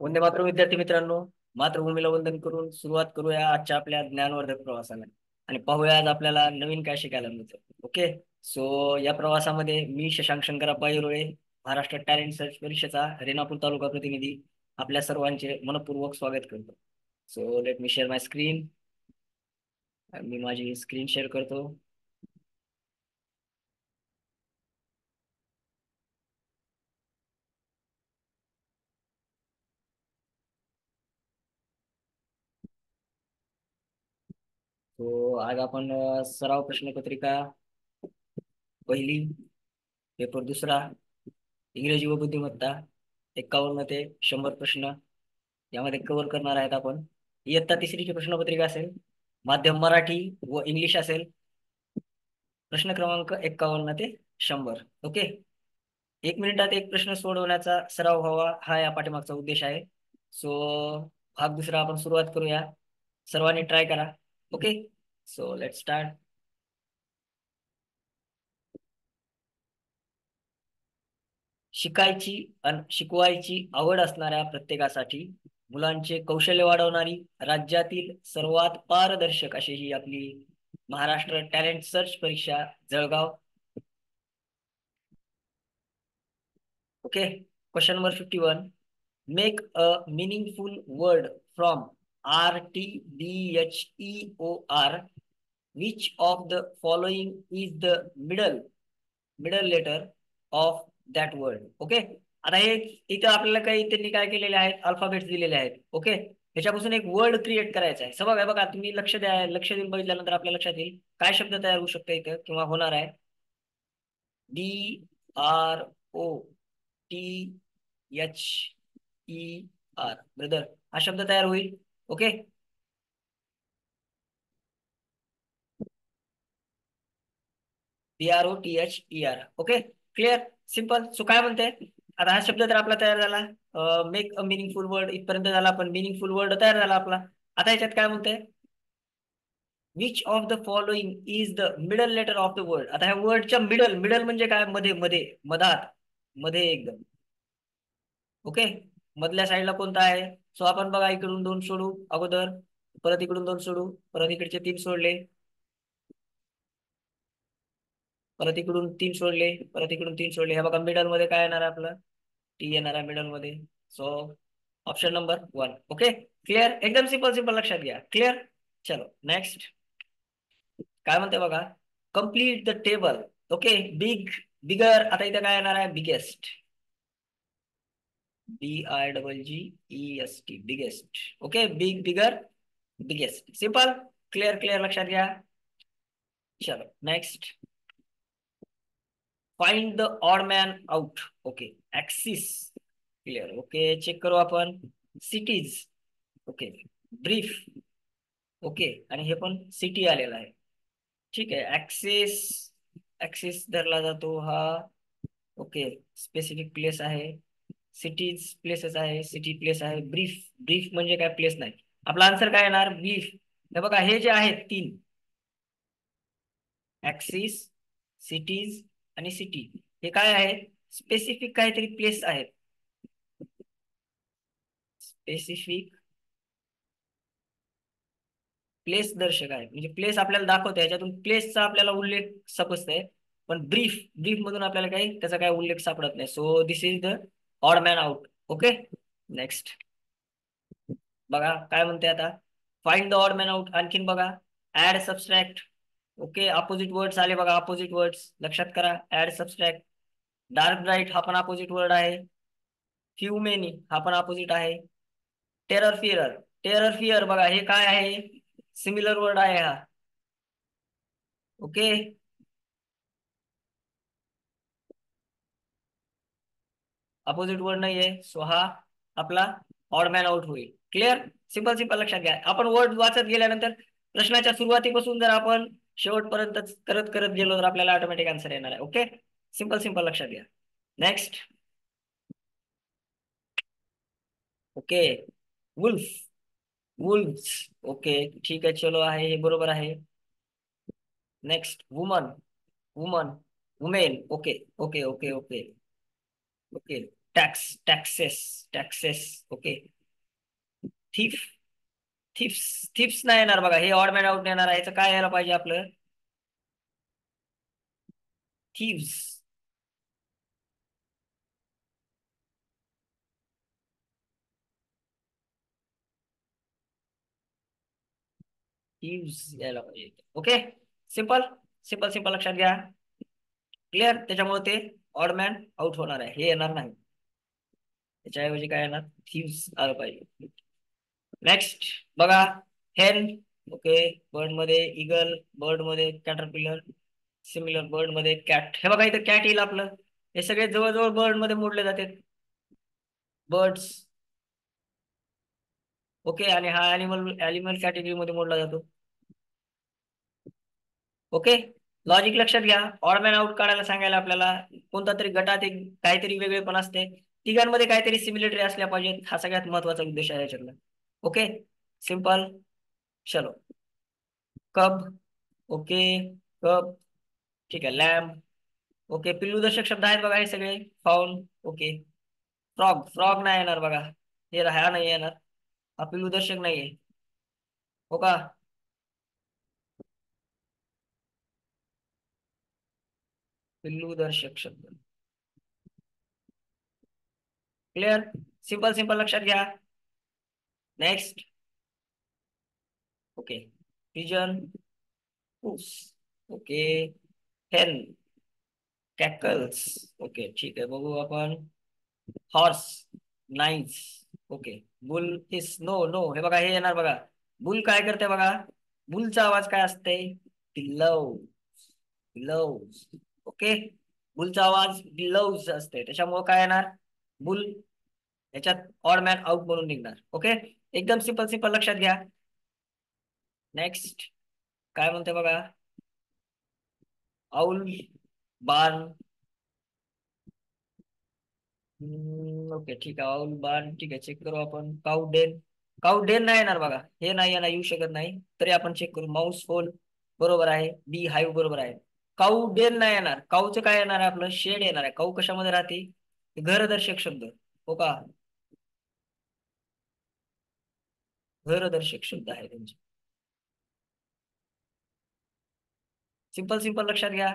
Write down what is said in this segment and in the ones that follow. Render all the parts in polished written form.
वंदे मातरम विद्यार्थी मित्रांनो, मातृभूमीला वंदन करून सुरुवात करूया आजच्या आपल्या ज्ञानवर्धक प्रवासाला आणि पाहूया आज आपल्याला नवीन काय शिकायला मिळतं. ओके. सो या प्रवासामध्ये मी शशांक शंकरप्पा हिरोळे, महाराष्ट्र टॅलेंट सर्च परीक्षेचा रेणापूर तालुका प्रतिनिधी, आपल्या सर्वांचे मनपूर्वक स्वागत करतो. सो लेट मी शेअर माय स्क्रीन. मी माझी स्क्रीन शेअर करतो. तो आज आपण सराव प्रश्नपत्रिका पहिली, पेपर दुसरा, इंग्रजी व बुद्धिमत्ता, 51 ते 100 प्रश्न यामध्ये कव्हर करणार आहेत आपण. इयत्ता तिसरीची प्रश्नपत्रिका असेल, माध्यम मराठी व इंग्लिश असेल. प्रश्न क्रमांक 51 ते 100. ओके. 1 मिनिटात एक प्रश्न सोडवण्याचा सराव व्हावा हा या पाठीमागचा उद्देश आहे. सो भाग दुसरा आपण सुरुवात करूया. सर्वांनी ट्राय करा. ओके. So let start. शिकायची आणि शिकवायची आवड असणाऱ्या प्रत्येकासाठी मुलांचे कौशल्य वाढवणारी राज्यातील सर्वात पारदर्शक अशी ही आपली महाराष्ट्र टॅलेंट सर्च परीक्षा Jalgaon. Okay. Question number 51. Make a meaningful word from RTBHEOR. Which of the following is the middle letter of that word. Okay. आता हे इथं आपल्याला काही त्यांनी काय केलेले आहेत, अल्फाबेट्स दिलेले आहेत. ओके. ह्याच्यापासून एक वर्ड क्रिएट करायचा आहे. सगळं बघा, तुम्ही लक्ष द्या. लक्ष देऊन बघितल्यानंतर आपल्या लक्षात येईल काय शब्द तयार होऊ शकतो इथं किंवा होणार आहे. BROTHER. ब्रदर हा शब्द तयार होईल. Okay. BROTHER. Okay. Clear, simple. So काय म्हणते आता, हा शब्द तर आपला तयार झाला. मेक अ मिनिंगफुल वर्ड इथपर्यंत झाला, पण मिनिंगफुल वर्ड तयार झाला आपला. आता याच्यात काय म्हणते, which of the following is the middle letter of the word. आता ह्या वर्डच्या मिडल, मिडल म्हणजे काय, मध्ये मध्ये मधात, मध्ये एकदम. ओके. मधल्या साईडला कोणता आहे. सो आपण बघा, इकडून दोन सोडू अगोदर, परत इकडून दोन सोडू, परत इकडचे तीन सोडले, परत इकडून तीन सोडले, परत इकडून तीन सोडले. हे बघा, मिडल मध्ये काय येणार आहे आपलं, टी येणार आहे मिडल मध्ये. So option number 1. Okay. Clear, एकदम सिंपल सिंपल, लक्षात घ्या. क्लिअर. चलो नेक्स्ट. काय म्हणते बघा, complete the table. Okay. Bigger, आता इथे काय येणार आहे, biggest. BIGGEST, biggest. Okay. Bigger, biggest. Simple. Clear clear, लक्षात घ्या. चलो next. Find the odd man out. Okay. Axis. Clear. Okay. Check करू आपण. सिटीज. ओके. ब्रीफ. ओके. आणि हे पण सिटी आलेला आहे. ठीक आहे. ऍक्सेस, ऍक्सेस धरला जातो हा. ओके. स्पेसिफिक प्लेस आहे. सिटीज प्लेसेस आहे, सिटी प्लेस आहे. ब्रीफ, ब्रीफ म्हणजे काय, प्लेस नाही. आपला आन्सर काय येणार, ब्रीफ. हे बघा, हे जे आहेत तीन, ऍक्सिस, सिटीज आणि सिटी, हे काय आहे, स्पेसिफिक काहीतरी प्लेस आहेत. स्पेसिफिक प्लेस दर्शक आहे, म्हणजे प्लेस आपल्याला दाखवते, याच्यातून प्लेसचा आपल्याला उल्लेख समजतंय. पण ब्रीफ, ब्रीफ मधून आपल्याला काही त्याचा काय उल्लेख सापडत नाही. So this is the odd man out. Okay. Next. बघा काय म्हणते आता, find the odd man out. आणखीन बघा, add, subtract. Okay. Opposite words आले बघा, अपोजिट वर्ड्स लक्षात करा. Add, subtract. डार्क ब्राईट हा पण अपोजिट वर्ड आहे. फ्यू मेनी हा पण अपोजिट आहे. टेरर फिअर, टेरर फिअर बघा, हे काय आहे, सिमिलर वर्ड आहे हा. ओके. अपोजिट वर्ड नाहीये. सो हा आपला ऑड मॅन आउट होईल. क्लिअर, सिंपल सिंपल, लक्षात घ्या. आपण वर्ड वाचत गेल्यानंतर प्रश्नाच्या सुरुवातीपासून जर आपण शेवटपर्यंत करत करत गेलो तर आपल्याला ऑटोमॅटिक आन्सर येणार आहे. ओके. सिंपल सिंपल, लक्षात घ्या. Next. Okay. Wolf, wolfs. Okay. ठीक आहे, चलो आहे, हे बरोबर आहे. Next. Woman, woman, women. Okay okay okay okay. Okay. Tax, taxes, taxes. Okay. Thief, thiefs, thiefs नाही येणार बघा, हे ऑड मॅन आउट येणार आहे. याचं काय यायला पाहिजे आपलं? थीव्स. थीव्स यायला पाहिजे. ओके. सिंपल, सिंपल, सिंपल लक्षात घ्या. क्लिअर. त्याच्यामुळे ते ऑड मॅन आउट होणार आहे, हे येणार नाही. त्याच्याऐवजी काय येणार? थीव्स आलं पाहिजे. नेक्स्ट बघा. हेन. ओके. बर्ड मध्ये इगल, बर्ड मध्ये कॅटरपिलर, सिमिलर बर्ड मध्ये कॅट. हे बघा इथं कॅट येईल आपलं. हे सगळे जवळजवळ बर्ड मध्ये मोडले जातात. बर्ड्स. ओके. आणि हा अॅनिमल, अॅनिमल कॅटेगरी मध्ये मोडला जातो. ओके. लॉजिक लक्षात घ्या. ऑड मॅन आउट काढायला सांगायला आपल्याला कोणता तरी गटात एक काहीतरी वेगळे पण असते. तिघांमध्ये काहीतरी सिमिलरिटी असल्या पाहिजेत. हा सगळ्यात महत्वाचा उद्देश आहे याच्यातला. ओके. सिंपल. चलो. कब. ओके. कब. ठीक आहे. लॅम्ब. ओके. पिल्लूदर्शक शब्द आहेत बघा हे सगळे. फाउन. ओके. फ्रॉग, फ्रॉग नाही येणार बघा. हे हा नाही येणार. हा पिल्लूदर्शक नाहीये. हो का? पिल्लूदर्शक शब्द. क्लिअर. सिंपल, सिंपल लक्षात घ्या. नेक्स्ट. ओके. पिजन. पूस. ओके. हेन. कॅकल्स. ओके. ठीक आहे, बघू आपण. Horse. Neighs. Okay. Bull. Hiss. No, no. हे बघा, हे येणार बघा. बुल काय करते बघा. बुलचा आवाज काय असते? बिलव, बिलव्स. ओके. बुलचा आवाज बिलव्स असते, त्याच्यामुळे काय येणार? बुल. याच्यात ऑड मॅन आउट म्हणून निघणार. ओके. एकदम सिंपल, सिंपल लक्षात घ्या. नेक्स्ट. काय म्हणते बघा. आउल. बार्न. ओके. ठीक आहे. आउल, बार्न. ठीक आहे, चेक करू आपण. काऊ डेन. काऊ डेन नाही येणार बघा, हे नाही येणार, येऊ शकत नाही. तरी आपण चेक करू. माऊस होल बरोबर आहे. बी हाईव्ह बरोबर आहे. काऊ डेन नाही येणार. काऊचं काय येणार आहे आपलं? शेड येणार आहे. काऊ कशामध्ये राहते? घरदर्शक शब्द. हो का? घरदर्शक शब्द आहे त्यांचे. सिंपल, सिंपल लक्षात घ्या.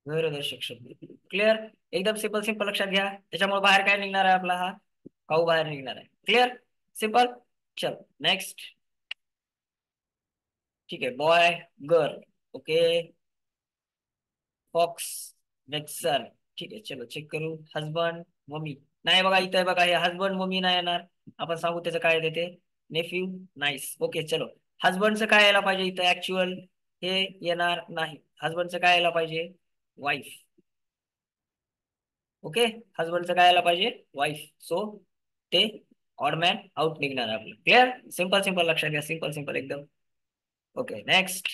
घरदर्शक शब्द. क्लिअर. एकदम सिंपल, सिंपल लक्षात घ्या. त्याच्यामुळे बाहेर काय निघणार आहे आपला? हा काऊ बाहेर निघणार आहे. क्लिअर. सिंपल. चल. नेक्स्ट. ठीक आहे. बॉय. गर्ल. ओके. फॉक्स. नेक्सन. ठीक आहे, चलो चेक करू. हजबंड. मम्मी. नाही बघा, इथं आहे बघा, हे हजबंड मम्मी नाही येणार. आपण सांगू त्याचं काय देते. नेफ्यू. नाईस. ओके. चलो. हजबंडचं काय यायला पाहिजे इथं? ऍक्च्युअल. हे येणार नाही. हजबंडचं काय यायला पाहिजे? वाईफ. ओके. हजबंडचं काय यायला पाहिजे? वाईफ. सो ते ऑडमॅन आउट निघणार आपलं. क्लिअर. सिंपल, सिंपल लक्षात घ्या. सिंपल, सिंपल एकदम. ओके. नेक्स्ट.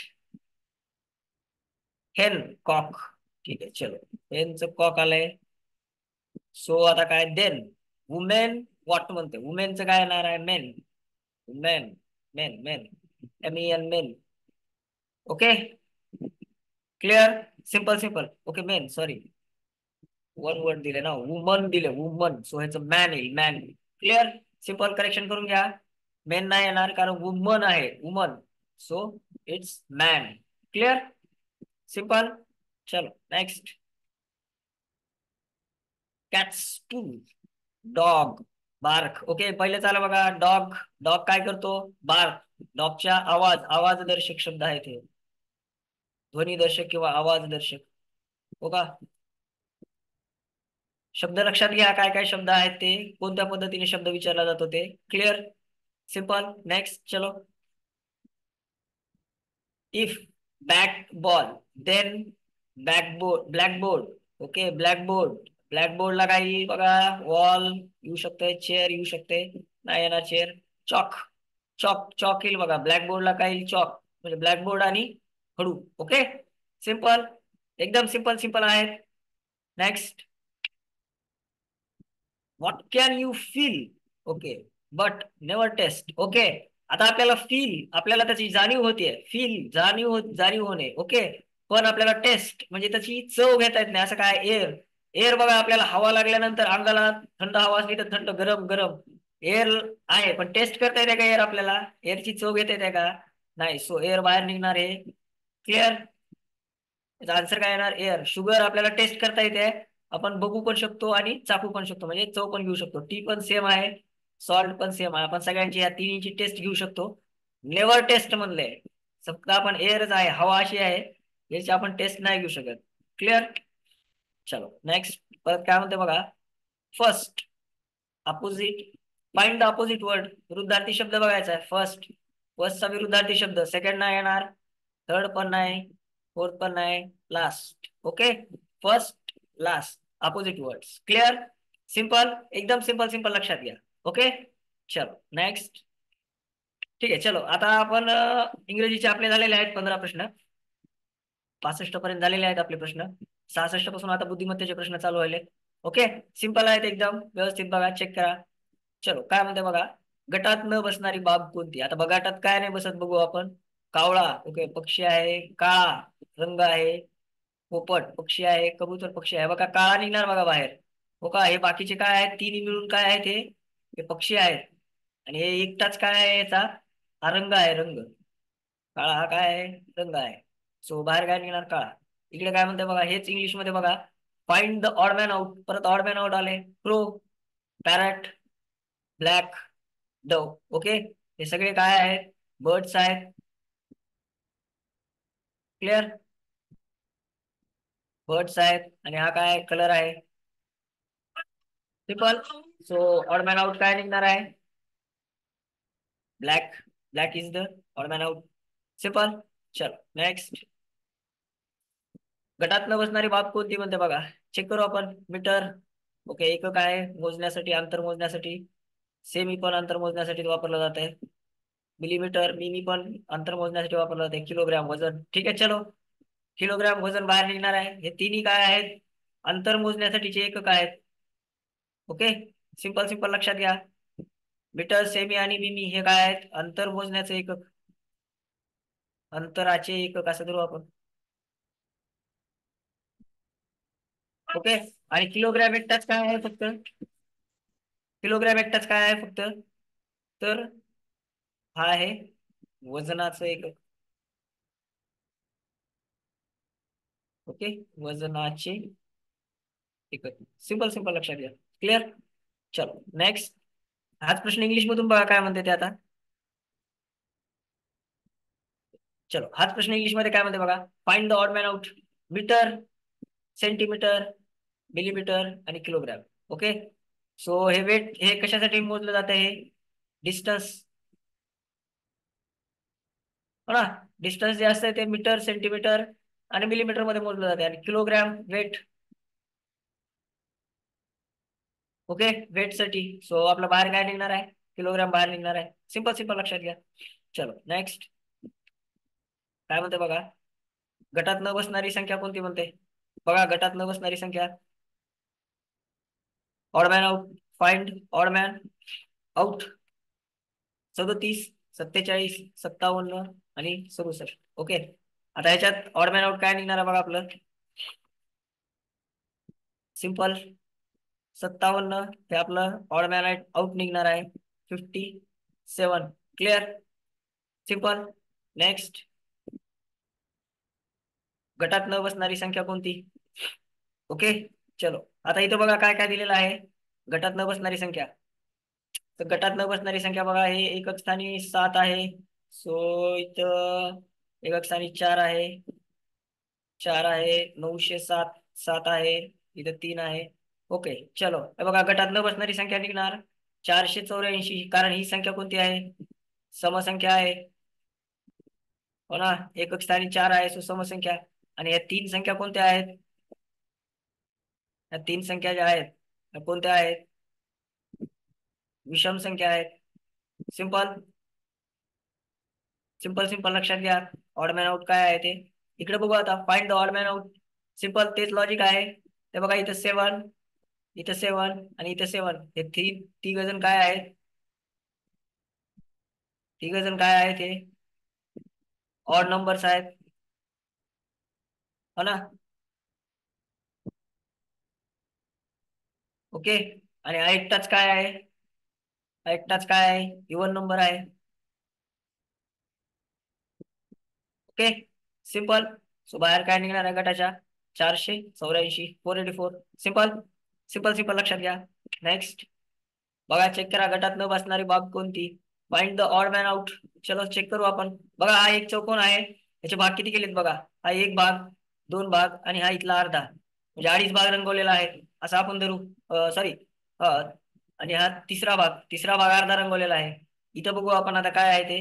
हेन. कॉक. ठीक आहे, चलो. हेनचं कॉक आलंय. सो आता काय? देन. वुमेन. व्हॉट म्हणते? वुमेनचं काय येणार आहे? Men. Men. Men, men. MEN, men. Okay. Clear. Simple, simple. Okay. Men, sorry. One word दिले ना, वुमन दिले, वुमन. सो ह्याचं मॅन येईल, मॅन. क्लिअर. सिंपल. करेक्शन करून घ्या. मेन नाही येणार कारण वुमन आहे, woman. So it's man. Clear. Simple. चलो. Next. Cats to. Dog. Bark. Okay. पहिले चाला बघा. डॉग. डॉग काय करतो? बार्क. डॉगच्या आवाज, आवाजदर्शक शब्द आहे ते. ध्वनीदर्शक किंवा आवाजदर्शक. हो का? शब्द लक्षात घ्या. काय काय शब्द आहेत ते, कोणत्या पद्धतीने शब्द विचारला जातो ते. क्लिअर. सिंपल. नेक्स्ट. चलो. If. Bat ball. Then. Backboard, blackboard. Okay. Blackboard. ब्लॅकबोर्डला काय येईल बघा? वॉल येऊ शकते, चेअर येऊ शकते. नाही येणार चेअर. चॉक. चॉक, चॉक येईल बघा. ब्लॅकबोर्डला काय येईल? चॉक. म्हणजे ब्लॅकबोर्ड आणि खडू. ओके. सिंपल. एकदम सिंपल, सिंपल आहे. Next. What can you feel? Okay. But never test. Okay. आता आपल्याला फील, आपल्याला त्याची जाणीव होतीये. फील, जाणीव, जाणीव होणे. ओके. पण आपल्याला टेस्ट म्हणजे त्याची चव घेता येत नाही. असं काय एअर, एअर बघा आपल्याला हवा लागल्यानंतर अंगाला थंड हवा असली तर थंड, गरम गरम एअर आहे, पण टेस्ट करता येते का एअर आपल्याला? एअरची चव घेता येते का? नाही. सो एअर बाहेर निघणार आहे. क्लिअर? याचा आन्सर काय येणार? एअर. शुगर आपल्याला टेस्ट करता येते, आपण बघू पण शकतो आणि चाखू पण शकतो, म्हणजे चव पण घेऊ शकतो. टी पण सेम आहे, सॉल्ट पण सेम आहे, आपण सगळ्यांची या तिन्हीची टेस्ट घेऊ शकतो. नेवर टेस्ट म्हणले, फक्त आपण एअरच आहे, हवा अशी आहे याची आपण टेस्ट नाही घेऊ शकत. क्लिअर? चलो नेक्स्ट. परत काय म्हणते बघा. First, opposite, find the opposite word. विरुद्धार्थी शब्द बघायचा आहे. फर्स्ट, फर्स्टचा विरुद्धार्थी शब्द. सेकंड नाही येणार, थर्ड पण नाही, फोर्थ पण नाही, last. Okay, first, last, opposite words. Clear? Simple, एकदम सिंपल सिंपल, लक्षात घ्या. ओके, चलो नेक्स्ट. ठीक आहे, चलो आता आपण इंग्रजीचे आपले झालेले आहेत 15 प्रश्न. 65 पर्यंत झालेले आहेत आपले प्रश्न. 66 पासून आता बुद्धिमत्तेचे प्रश्न चालू व्हायले. ओके, सिंपल आहेत एकदम, व्यवस्थित बघा, चेक करा. चलो काय म्हणते बघा. गटात न बसणारी बाब कोणती? आता बघा, गटात काय नाही बसत बघू आपण. कावळा, ओके, पक्षी आहे. काळा रंग आहे. पोपट पक्षी आहे. कबूतर पक्षी आहे. बघा काळा निघणार बघा बाहेर. हो का? हे बाकीचे काय आहेत? तिन्ही मिळून काय आहेत? हे पक्षी आहेत. आणि हे एकटाच काय आहे याचा? हा रंग आहे, रंग. काळा हा काय आहे? रंग आहे. सो बाहेर काय निघणार? काळा. इकडे काय म्हणते बघा, हेच इंग्लिश मध्ये बघा. Find the odd man out. परत ऑड मॅन आउट आले. Crow, parrot, black, Dove. Okay, हे सगळे काय आहेत? बर्ड्स आहेत. क्लिअर? बर्ड्स आहेत. आणि हा काय कलर आहे? Simple. So odd man out काय निघणार आहे? Black. Black is the odd man out. Simple. चलो नेक्स्ट. गटात न बसणारी बाब कोणती म्हणते बघा. चेक करू आपण. मीटर, ओके, एकक आहे मोजण्यासाठी, अंतर मोजण्यासाठी. सेमी पण अंतर मोजण्यासाठी वापरलं जाते. मिलीमीटर, मिनी पण अंतर मोजण्यासाठी वापरलं जाते. किलोग्राम वजन. ठीक आहे, चलो. किलोग्राम वजन बाहेर निघणार आहे. हे तिन्ही काय आहेत? अंतर मोजण्यासाठीचे एकक आहेत. ओके, सिंपल सिंपल, लक्षात घ्या. मीटर, सेमी आणि मिमी हे काय आहेत? अंतर मोजण्याचे एकक, अंतराचे एकक असं धरू आपण. ओके, आणि किलोग्रॅम एकटाच काय आहे फक्त? किलोग्रॅम एकटाच काय आहे फक्त? तर हा आहे वजनाचं एकक. ओके, वजनाचे एकक. सिंपल सिंपल, लक्षात घ्या. क्लिअर? चलो नेक्स्ट. हाच प्रश्न इंग्लिश मधून बघा काय म्हणते ते आता. चलो हाच प्रश्न इंग्लिश मध्ये काय म्हणते बघा. Find the odd man out. Metre, centimetre, millimetre आणि किलोग्रॅम. ओके, सो हे वेट हे कशासाठी मोजलं जातं? हे डिस्टन्स, हो ना. डिस्टन्स जे असते ते मीटर, सेंटीमीटर आणि मिलीमीटर मध्ये मोजलं जाते. आणि किलोग्रॅम वेट. ओके, वेट साठी. सो आपलं बाहेर काय निघणार आहे? किलोग्रॅम बाहेर निघणार आहे. सिंपल सिंपल, लक्षात घ्या. चलो नेक्स्ट. काय म्हणते बघा. गटात न बसणारी संख्या कोणती म्हणते बघा. गटात न बसणारी संख्या. Odd man out. Find odd man out. 37, 47, 57 आणि 67. ओके, आता ह्याच्यात ऑड मॅन आउट काय निघणार आहे बघा आपलं. सिंपल, 57 हे आपलं ऑड मॅन आउट निघणार आहे. 57. क्लिअर? सिंपल. नेक्स्ट. गटात न बसणारी संख्या कोणती? ओके, चलो आता इथं बघा काय काय दिलेलं आहे. गटात न बसणारी संख्या. तर गटात न बसणारी संख्या बघा, हे एकक स्थानी 7 आहे. सो इथं एकक स्थानी 4 आहे. 4 आहे. 907 7 आहे. इथं 3 आहे. ओके, चलो हे बघा गटात न बसणारी संख्या निघणार 484, कारण ही संख्या कोणती आहे? समसंख्या आहे, हो ना. एकक स्थानी 4 आहे, सो समसंख्या. आणि या तीन संख्या कोणत्या आहेत? या तीन संख्या ज्या आहेत त्या कोणत्या आहेत? विषम संख्या आहेत. सिंपल सिंपल सिंपल, लक्षात घ्या. ऑड मॅन आउट काय आहे ते इकडे बघू आता. Find the odd man out. Simple, तेच लॉजिक आहे. ते बघा इथं 7, इथं 7 आणि इथं 7. हे तिघ जण काय आहेत? तिघ जण काय आहेत? हे ऑड नंबर्स आहेत. हो ना? ओके. आणि हा एकटाच काय आहे? हा एकटाच काय आहे? इवन नंबर आहे. ओके. सिंपल. सो बाहेर काय निघणार आहे गटाच्या? 484, 484. सिंपल. सिंपल सिंपल लक्षात घ्या. नेक्स्ट. बघा चेक करा गटात न बसणारी बाब कोणती. Find the odd man out. चलो चेक करू आपण. बघा हा एक चौकोन आहे. याचे भाग किती केलेत बघा. हा एक भाग, दोन भाग आणि हा इथला अर्धा, म्हणजे अडीच भाग रंगवलेला आहे असं आपण धरू. सॉरी. आणि हा तिसरा भाग अर्धा रंगवलेला आहे. इथं बघू आपण आता काय आहे ते.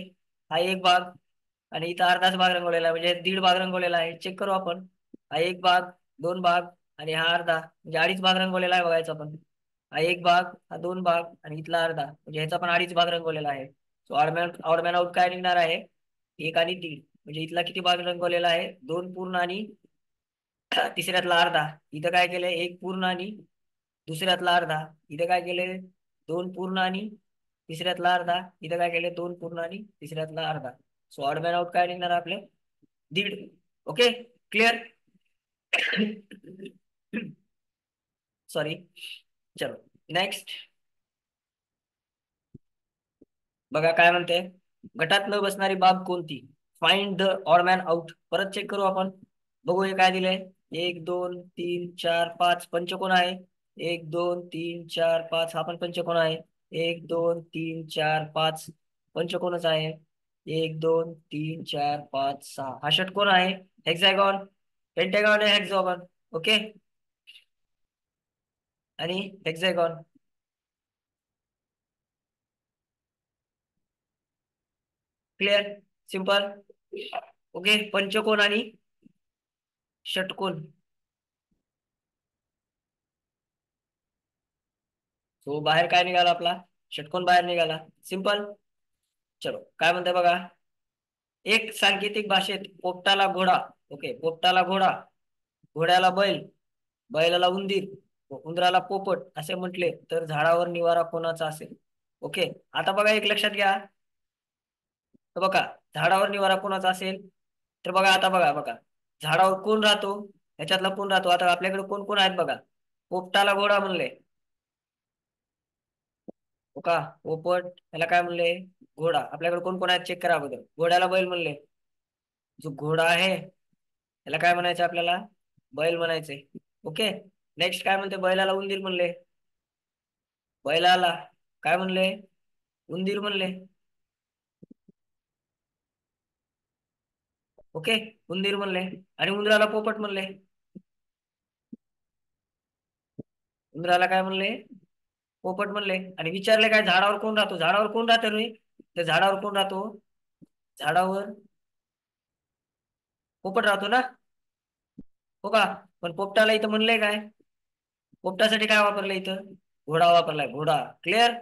हा एक भाग आणि इथं अर्धाच भाग रंगवलेला आहे, म्हणजे दीड भाग रंगवलेला आहे. चेक करू आपण. हा एक भाग, दोन भाग आणि हा अर्धा, म्हणजे अडीच भाग रंगवलेला आहे बघायचं आपण. हा एक भाग, हा दोन भाग आणि इथला अर्धा, म्हणजे ह्याचा पण अडीच भाग रंगवलेला आहे. सो ऑडमॅन आउट काय निघणार आहे? एक आणि दीड, म्हणजे इथला किती भाग रंगवलेला आहे? दोन पूर्ण आणि तिसऱ्यातला अर्धा. इथं काय केलंय? एक पूर्ण आणि दुसऱ्यातला अर्धा. इथं काय केलंय? दोन पूर्ण आणि तिसऱ्यातला अर्धा. इथं काय केलंय? दोन पूर्ण आणि तिसऱ्यातला अर्धा. सो ऑडमॅन आउट काय निघणार आपले? दीड. ओके. क्लिअर. सॉरी. चलो नेक्स्ट. बघा काय म्हणते. गटात न बसणारी बाब कोणती? Find the odd man out. परत चेक करू आपण. बघू हे काय दिलंय. एक दोन तीन चार पाच पंचकोन आहे. एक दोन तीन चार पाच, हा पण पंचकोन आहे. एक दोन तीन चार पाच, पंचकोनच आहे. एक दोन तीन चार पाच सहा, हा षटकोन आहे. हेक्सागॉन, पेंटागॉन आहे, हेक्सागॉन. ओके. आणि हेक्सागॉन. क्लिअर. सिंपल. ओके. पंचकोन आणि षटकोन. सो बाहेर काय निघाला आपला? षटकोन बाहेर निघाला. सिंपल. चलो काय म्हणताय बघा. एक सांकेतिक भाषेत पोपटाला घोडा. ओके. पोपटाला घोडा, घोड्याला बैल, बैलाला उंदीर, उंदराला पोपट असे म्हटले तर झाडावर निवारा कोणाचा असेल? ओके. आता बघा एक लक्षात घ्या. तर बघा झाडावर निवारा कोणाचा असेल. तर बघा आता बघा बघा, झाडावर कोण राहतो? ह्याच्यातला कोण राहतो? आता आपल्याकडे कोण कोण आहेत बघा. पोपटाला घोडा म्हणले, हो का? पोपट याला काय म्हणले? घोडा. आपल्याकडे कोण कोण आहेत चेक करा अगोदर. घोड्याला बैल म्हणले. जो घोडा आहे याला काय म्हणायचं आपल्याला? बैल म्हणायचे. ओके. नेक्स्ट काय म्हणते? बैलाला उंदीर म्हणले. बैलाला काय म्हणले? उंदीर म्हणले. ओके. उंदीर म्हणले. आणि उंदराला पोपट म्हणले. उंदराला काय म्हणले? पोपट म्हणले. आणि विचारले काय? झाडावर कोण राहतो? झाडावर कोण राहतो रे? तर झाडावर कोण राहतो? झाडावर पोपट राहतो ना, हो का? पण पोपटाला इथं म्हणलंय काय? पोपटासाठी काय वापरलं इथं? घोडा वापरलाय. घोडा. क्लिअर.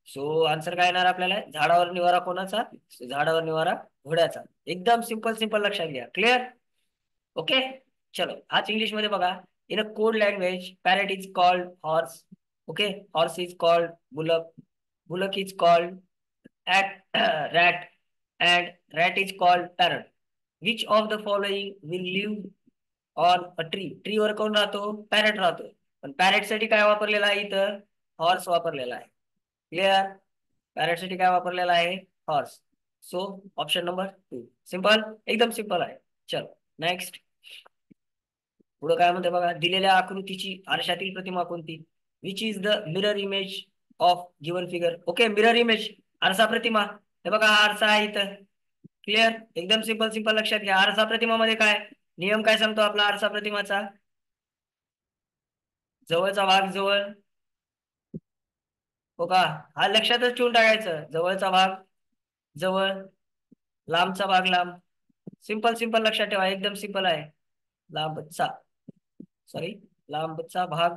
सो आन्सर काय येणार आपल्याला? झाडावर निवारा कोणाचा? झाडावर निवारा घोड्याचा. एकदम सिंपल सिंपल लक्षात घ्या. क्लिअर. ओके. चलो हाच इंग्लिश मध्ये बघा. In a code language parrot is called horse. Okay. Horse is called bullock. Bullock is called rat and rat is called parrot. Which of the following will live on a tree? Tree वर कोण राहतो? Parrot राहतो. पण parrot साठी काय वापरलेला आहे इथं? हॉर्स वापरलेला आहे. क्लिअर. पॅरेट साठी काय वापरलेला आहे? Horse. So option number 2. Simple. एकदम सिंपल आहे. चलो नेक्स्ट. पुढे काय म्हणते बघा. दिलेल्या आकृतीची आरशातील प्रतिमा कोणती? Which is the mirror image of given figure. Okay. Mirror image, आरसा प्रतिमा. हे बघा हा आरसा आहे इथं. क्लिअर. एकदम सिंपल सिंपल लक्षात घ्या. आरसा प्रतिमामध्ये काय नियम काय सांगतो आपला आरसा प्रतिमाचा? जवळचा भाग जवळ, हो का? हा लक्षातच ठेवून टाकायचं. जवळचा भाग जवळ, लांबचा भाग लांब. सिंपल सिंपल लक्षात ठेवा. एकदम सिंपल आहे. लांबचा, सॉरी, लांबचा भाग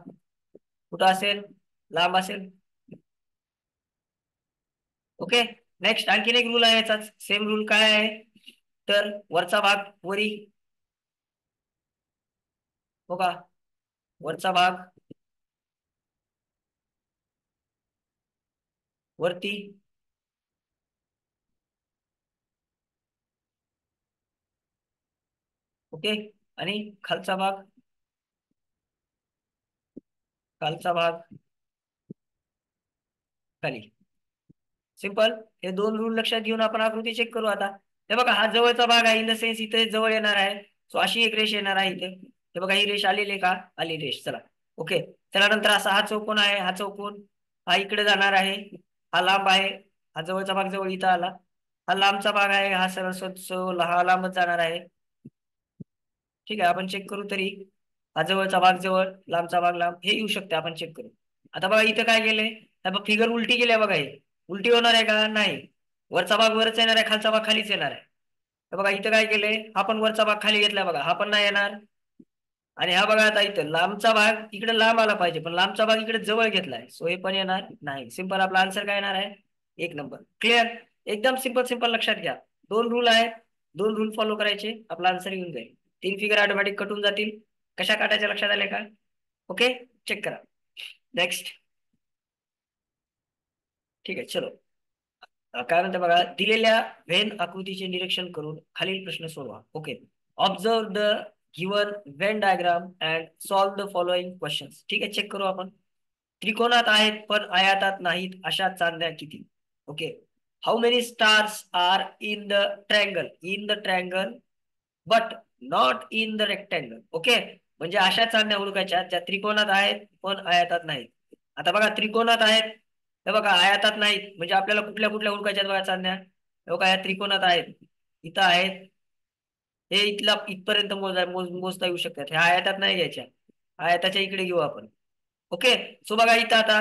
कुठं असेल? लांब असेल. ओके. नेक्स्ट आणखीन एक रूल आहे याचा. सेम रूल काय आहे? तर वरचा भाग वरी, हो का? वरचा भाग वरती. ओके. आणि खालचा भाग, खालचा भाग खाली. सिंपल. हे दोन रूल लक्षात घेऊन आपण आकृती चेक करू आता. हे बघा, हा जवळचा भाग आहे, इन द सेन्स इथे जवळ येणार आहे. सो अशी एक रेष येणार आहे इथे. हे बघा, ही रेष आलेली आहे का? आली रेष. चला ओके. त्याला नंतर असा हा चौकोन आहे, हा चौकोन हा इकडे जाणार आहे. हा लांब आहे, हा जवळचा भाग जवळ इथं आला. हा लांबचा भाग आहे, हा सरळ हा लांबच जाणार आहे. ठीक आहे, आपण चेक करू तरी. हा जवळचा भाग जवळ, लांबचा भाग लांब, हे येऊ शकते, आपण चेक करू. आता बघा इथं काय केलंय, फिगर उलटी केली बघा. हे उलटी होणार आहे का? नाही. वरचा भाग वरच येणार आहे, खालचा भाग खालीच येणार आहे. तर बघा इथं काय केलंय, हा पण वरचा भाग खाली घेतलाय बघा, हा पण नाही येणार. आणि हा बघा आता इथं लांबचा भाग इकडे लांब आला पाहिजे, पण लांबचा भाग इकडे जवळ घेतलाय, सो हे पण येणार नाही. सिंपल, आपला आन्सर काय येणार आहे? 1 नंबर. क्लिअर? एकदम सिंपल सिंपल लक्षात घ्या. दोन रूल आहेत, दोन रूल फॉलो करायचे, आपला आन्सर येऊन जाईल. 3 फिगर ऑटोमॅटिक कटून जातील. कशा काटायच्या लक्षात आले का? ओके, चेक करा. नेक्स्ट. ठीक आहे, चलो. काय म्हणते बघा, दिलेल्या व्हेन आकृतीचे निरीक्षण करून खालील प्रश्न सोडवा. Okay. Observe the given Venn diagram and solve the following questions. ठीक आहे, चेक करू आपण. त्रिकोणात आहेत पण आयतात नाहीत अशा चांदण्या किती? Okay. How many stars are in the triangle? In the triangle but not in the rectangle. Okay. म्हणजे अशा चांदण्या ओळखायच्या ज्या त्रिकोणात आहेत पण आयतात नाहीत. आता बघा, त्रिकोणात आहेत, हे बघा आयतात नाहीत, म्हणजे आपल्याला कुठल्या कुठल्या ओळखायच्या बघा चांदण्या. हे बघा, या त्रिकोणात आहेत, इथं आहेत, हे इथला इथपर्यंत मोजता येऊ शकतात. ह्या आयतात नाही घ्यायच्या, आयताच्या इकडे घेऊ आपण. ओके. सो बघा इथं आता,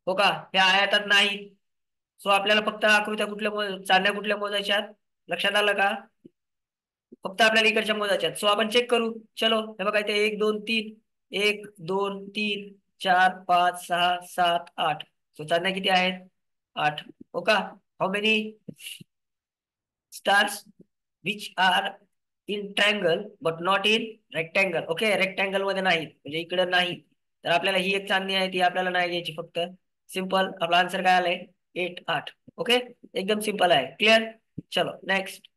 हो का, ह्या आयतात नाही. सो आपल्याला फक्त आकृत्या कुठल्या चांदण्या कुठल्या मोजायच्यात? लक्षात आलं का? फक्त आपल्याला इकडच्या मोजायच्यात. सो आपण चेक करू. चलो, हे बघा इथे 1 2 3, 1 2 3 4 5 6 7 8. सो चांदण्या किती आहेत? 8. हो का. How many stars which are in triangle but not in rectangle? Okay, rectangle मध्ये नाहीत, म्हणजे इकडे नाहीत. तर आपल्याला ही एक चांदणी आहे, ती आपल्याला नाही घ्यायची फक्त. सिंपल, आपला आन्सर काय आलाय? 8 8. ओके, एकदम सिंपल आहे. क्लिअर? चलो नेक्स्ट.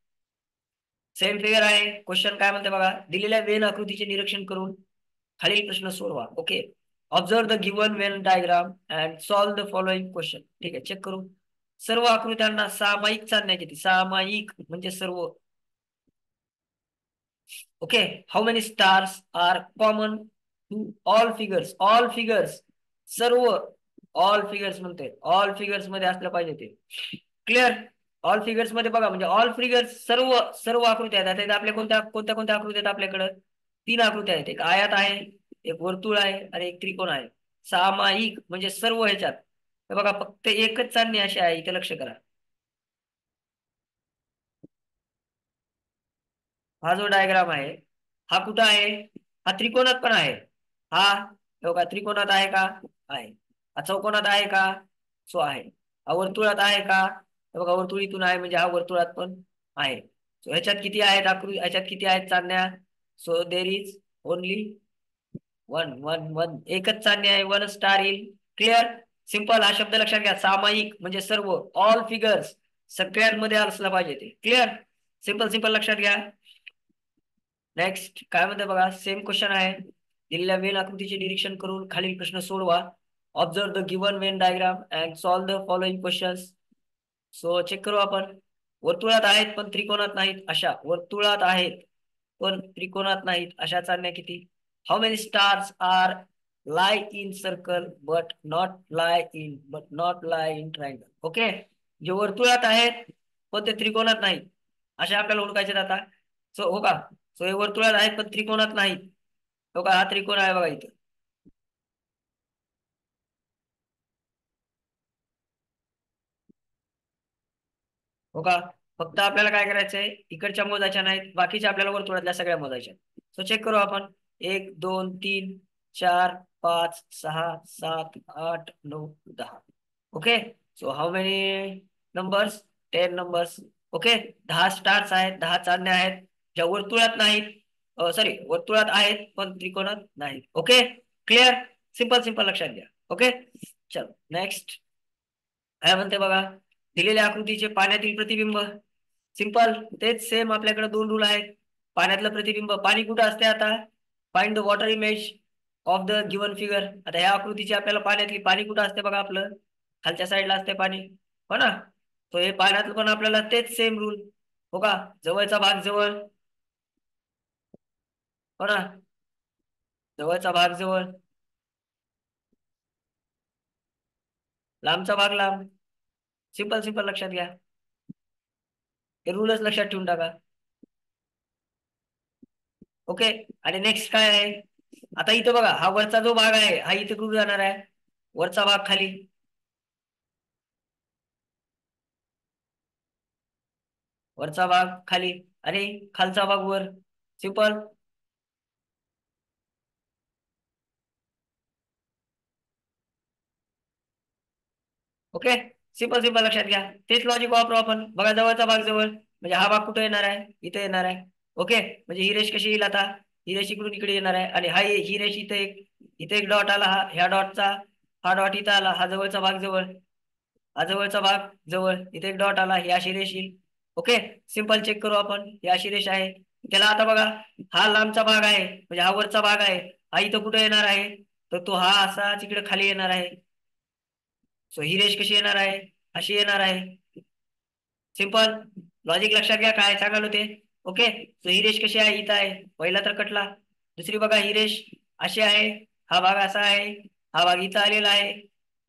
सेम फिगर आहे. क्वेश्चन काय म्हणते बघा, दिलेल्या वेन आकृतीचे निरीक्षण करून खालील प्रश्न सोडवा. Okay. Observe the given Venn diagram and solve the following question. ठीक आहे, चेक करू. सर्व आकृत्यांना सामायिक चांदण्या किती? सामायिक म्हणजे सर्व. Okay. How many stars are common to all figures? All figures, सर्व. ऑल फिगर्स म्हणते, ऑल फिगर्स मध्ये असलं पाहिजे ते. क्लिअर? ऑल फिगर्स मध्ये बघा, म्हणजे ऑल फिगर्स सर्व, सर्व आकृत्या आहेत. आता इथे आपल्या कोणत्या कोणत्या कोणत्या आकृत्या आहेत आपल्याकडे? 3 आकृत्या आहेत. एक आयत आहे, एक वर्तुळ आहे आणि एक त्रिकोण आहे. सामायिक म्हणजे सर्व ह्याच्यात. हे बघा, फक्त एकच चांदणी अशी आहे, इथे लक्ष करा. हा जो डायग्राम आहे, हा कुठं आहे? हा त्रिकोणात पण आहे. हा, हे बघा, त्रिकोणात आहे का? आहे. हा चौकोनात आहे का? सो आहे. हा वर्तुळात आहे का? हे बघा, वर्तुळीतून आहे, म्हणजे हा वर्तुळात पण आहे. सो ह्याच्यात किती आहेत ह्याच्यात किती आहेत चांदण्या? So there is only one one one. एकच चांदणी आहे, वन स्टार येईल. क्लिअर? सिंपल. हा शब्द लक्षात घ्या, सामायिक म्हणजे सर्व, ऑल फिगर्स, सगळ्यांमध्ये असलं पाहिजे ते. क्लिअर? सिंपल सिंपल लक्षात घ्या. नेक्स्ट काय म्हणते बघा, सेम क्वेश्चन आहे. दिलेल्या वेन आकृतीचे निरीक्षण करून खालील प्रश्न सोडवा. Observe the given Venn diagram and solve the following questions. So check करू आपण. वर्तुळात आहेत पण त्रिकोणात नाहीत अशा, वर्तुळात आहेत पण त्रिकोणात नाहीत अशा चांदण्या किती? How many stars are lie in circle but not lie in triangle? Okay. जे वर्तुळात आहेत पण ते त्रिकोणात नाहीत अशा आपल्याला ओळखायचे आता. सो हो का. सो हे वर्तुळात आहेत पण त्रिकोणात नाहीत. हो का, हा त्रिकोण आहे बघा इथं. हो का. फक्त आपल्याला काय करायचंय, इकडच्या मोजायच्या नाहीत, बाकीच्या आपल्याला वर्तुळातल्या सगळ्या मोजायच्या. सो चेक करू आपण. 1 2 3 4 5 6 7 8 9 10. Okay. So how many numbers? 10 numbers. Okay. 10 stars आहेत, 10 चांदण्या आहेत, ज्या वर्तुळात नाहीत, सॉरी वर्तुळात आहेत पण त्रिकोणात नाहीत. ओके. क्लिअर? सिंपल सिंपल लक्षात घ्या. ओके. चलो नेक्स्ट. काय म्हणते बघा, दिलेल्या आकृतीचे पाण्यातील प्रतिबिंब. सिंपल तेच सेम आपल्याकडे दोन रूल आहेत. पाण्यातलं प्रतिबिंब, पाणी कुठं असते आता? Find the water image of the given figure. आता ह्या आकृतीची आपल्याला पाण्यातली पाणी कुठं असते बघा, आपलं खालच्या साईडला असते पाणी, हो ना? तो हे पाण्यातलं पण आपल्याला तेच सेम रूल, हो का? जवळचा भाग जवळ, हो ना? जवळचा भाग जवळ, लांबचा भाग लांब. सिंपल सिंपल लक्षात घ्या, हे रूलच लक्षात ठेवून टाका. ओके. आणि नेक्स्ट काय आहे? आता इथं बघा, हा वरचा जो भाग आहे हा इथे कुठे जाणार आहे? वरचा भाग खाली, वरचा भाग खाली आणि खालचा भाग वर. सिंपल. ओके. सिंपल सिंपल लक्षात घ्या, तेच लॉजिक वापरू आपण. बघा, जवळचा भाग जवळ म्हणजे हा भाग कुठे येणार आहे? इथे येणार आहे. ओके, म्हणजे ही रेष कशी येईल आता? ही रेष इकडून इकडे येणार आहे आणि ही रेष इथे एक डॉट आला, हा ह्या डॉटचा, हा डॉट इथं आला, हा जवळचा भाग जवळ, हा जवळचा भाग जवळ, इथे एक डॉट आला, ही अशी रेष येईल. ओके. सिंपल चेक करू आपण, ही अशी रेष आहे. त्याला आता बघा, हा लांबचा भाग आहे म्हणजे हा वरचा भाग आहे, हा इथं कुठे येणार आहे? तर तो हा असा तिकडे खाली येणार आहे. सो ही रेष कशी येणार आहे? अशी येणार आहे. सिंपल. लॉजिक लक्षात घ्या, काय सांगाल होते. ओके. सो ही रेष कशी आहे? इथं आहे, पहिला तर कटला. दुसरी बघा, ही रेष अशी आहे, हा भाग असा आहे, हा भाग इथं आलेला आहे,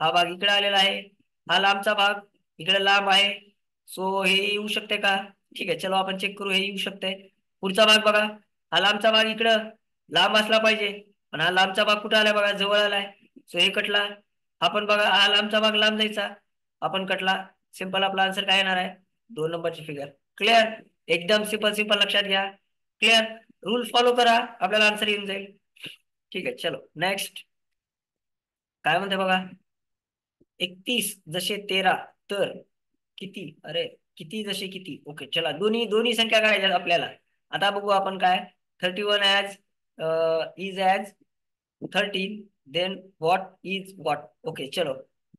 हा भाग इकडे आलेला आहे, हा लांबचा भाग इकडे लांब आहे. सो हे येऊ शकते का? ठीक आहे, चलो आपण चेक करू, हे येऊ शकते. पुढचा भाग बघा, हा लांबचा भाग इकडं लांब असला पाहिजे, पण हा लांबचा भाग कुठे आलाय बघा? जवळ आलाय. सो हे कटला. आपण बघा, हा लांबचा भाग लांब जायचा, आपण कटला. सिंपल, आपला आन्सर काय येणार आहे? 2 नंबरची फिगर. क्लिअर? एकदम सिंपल सिंपल लक्षात घ्या. क्लिअर? रूल फॉलो करा, आपल्याला आन्सर येऊन जाईल. ठीक आहे, चलो नेक्स्ट. काय म्हणते बघा, 31 जसे 13 तर किती? अरे, किती जसे किती. ओके, चला दोन्ही दोन्ही संख्या काढायच्या आपल्याला. आता बघू आपण काय. 31 as is as 13, then what is what. Okay, चलो.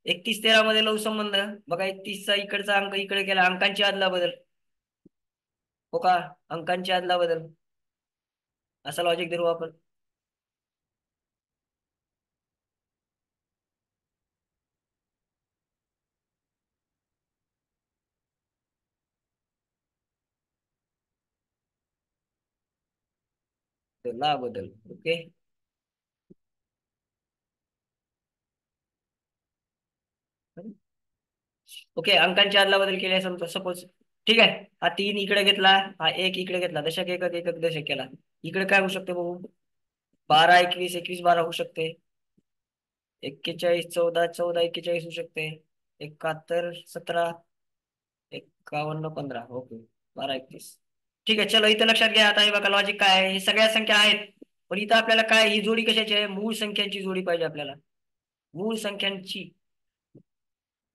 31 13 मध्ये लव संबंध बघा, 31चा इकडचा अंक इकडे गेला, अंकांची आदला बदल, हो का? अंकांची आदला बदल, असा लॉजिक धरू आपण. ला बदल. ओके. ओके, अंकांची आदला बदल केली समजा, सपोज. ठीक आहे, हा 3 इकडे घेतला, हा 1 इकडे घेतला, दशक एकक एकक दशक केला. इकडे काय होऊ शकते बघू? 12 21 21 12 होऊ शकते. 41 14 14 41 होऊ शकते. 71 17 51 15. ओके, 12 31. ठीक आहे, चलो इथं लक्षात घ्या. आता हे बघा, लॉजिक काय आहे, हे सगळ्या संख्या आहेत, पण इथं आपल्याला काय, ही जोडी कशाची आहे? मूळ संख्यांची जोडी पाहिजे आपल्याला. मूळ संख्यांची,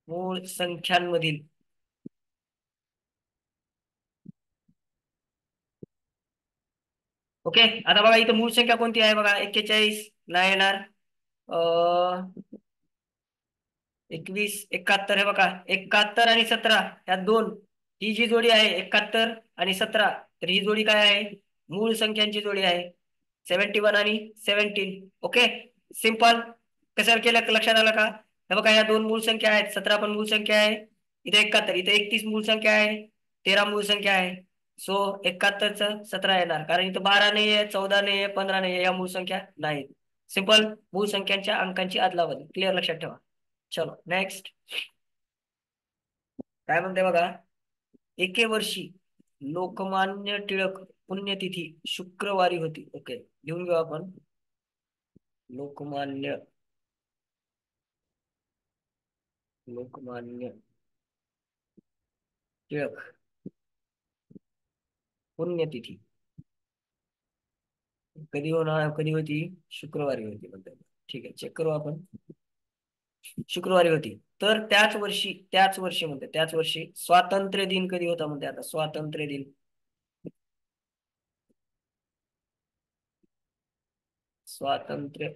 मूळ संख्यांमधील. ओके. आता बघा, इथं मूळ संख्या कोणती आहे बघा? 41 नाही येणार. 21 71 हे बघा, 71 आणि 17 ह्या दोन, ही जी जोडी आहे 71 आणि 17, तर ही जोडी काय आहे? मूळ संख्यांची जोडी आहे. 71 आणि 17. ओके. सिंपल. कसं केलं, लक्षात आलं का? हे बघा, या दोन मूळ संख्या आहेत, 17 पण मूळ संख्या आहे, इथे 71, इथे 31 मूळ संख्या आहे, 13 मूळ संख्या आहे. सो 71च 17 येणार, कारण इथं 12 नाही आहे, 14 नाही आहे, 15 नाही आहे, या मूळ संख्या नाहीत. सिंपल. मूळ संख्यांच्या अंकांची अदलाबदल. क्लिअर? लक्षात ठेवा. चलो नेक्स्ट. काय म्हणते बघा, एके वर्षी लोकमान्य टिळक पुण्यतिथी शुक्रवारी होती. ओके, लिहून घेऊ आपण. लोकमान्य, लोकमान्य टिळक पुण्यतिथी कधी होणार, कधी होती? शुक्रवारी होती म्हणतात. ठीक आहे, चेक करू आपण. शुक्रवारी होती. तर त्याच वर्षी म्हणते, त्याच वर्षी स्वातंत्र्य दिन कधी होता म्हणते. आता स्वातंत्र्य दिन, स्वातंत्र्य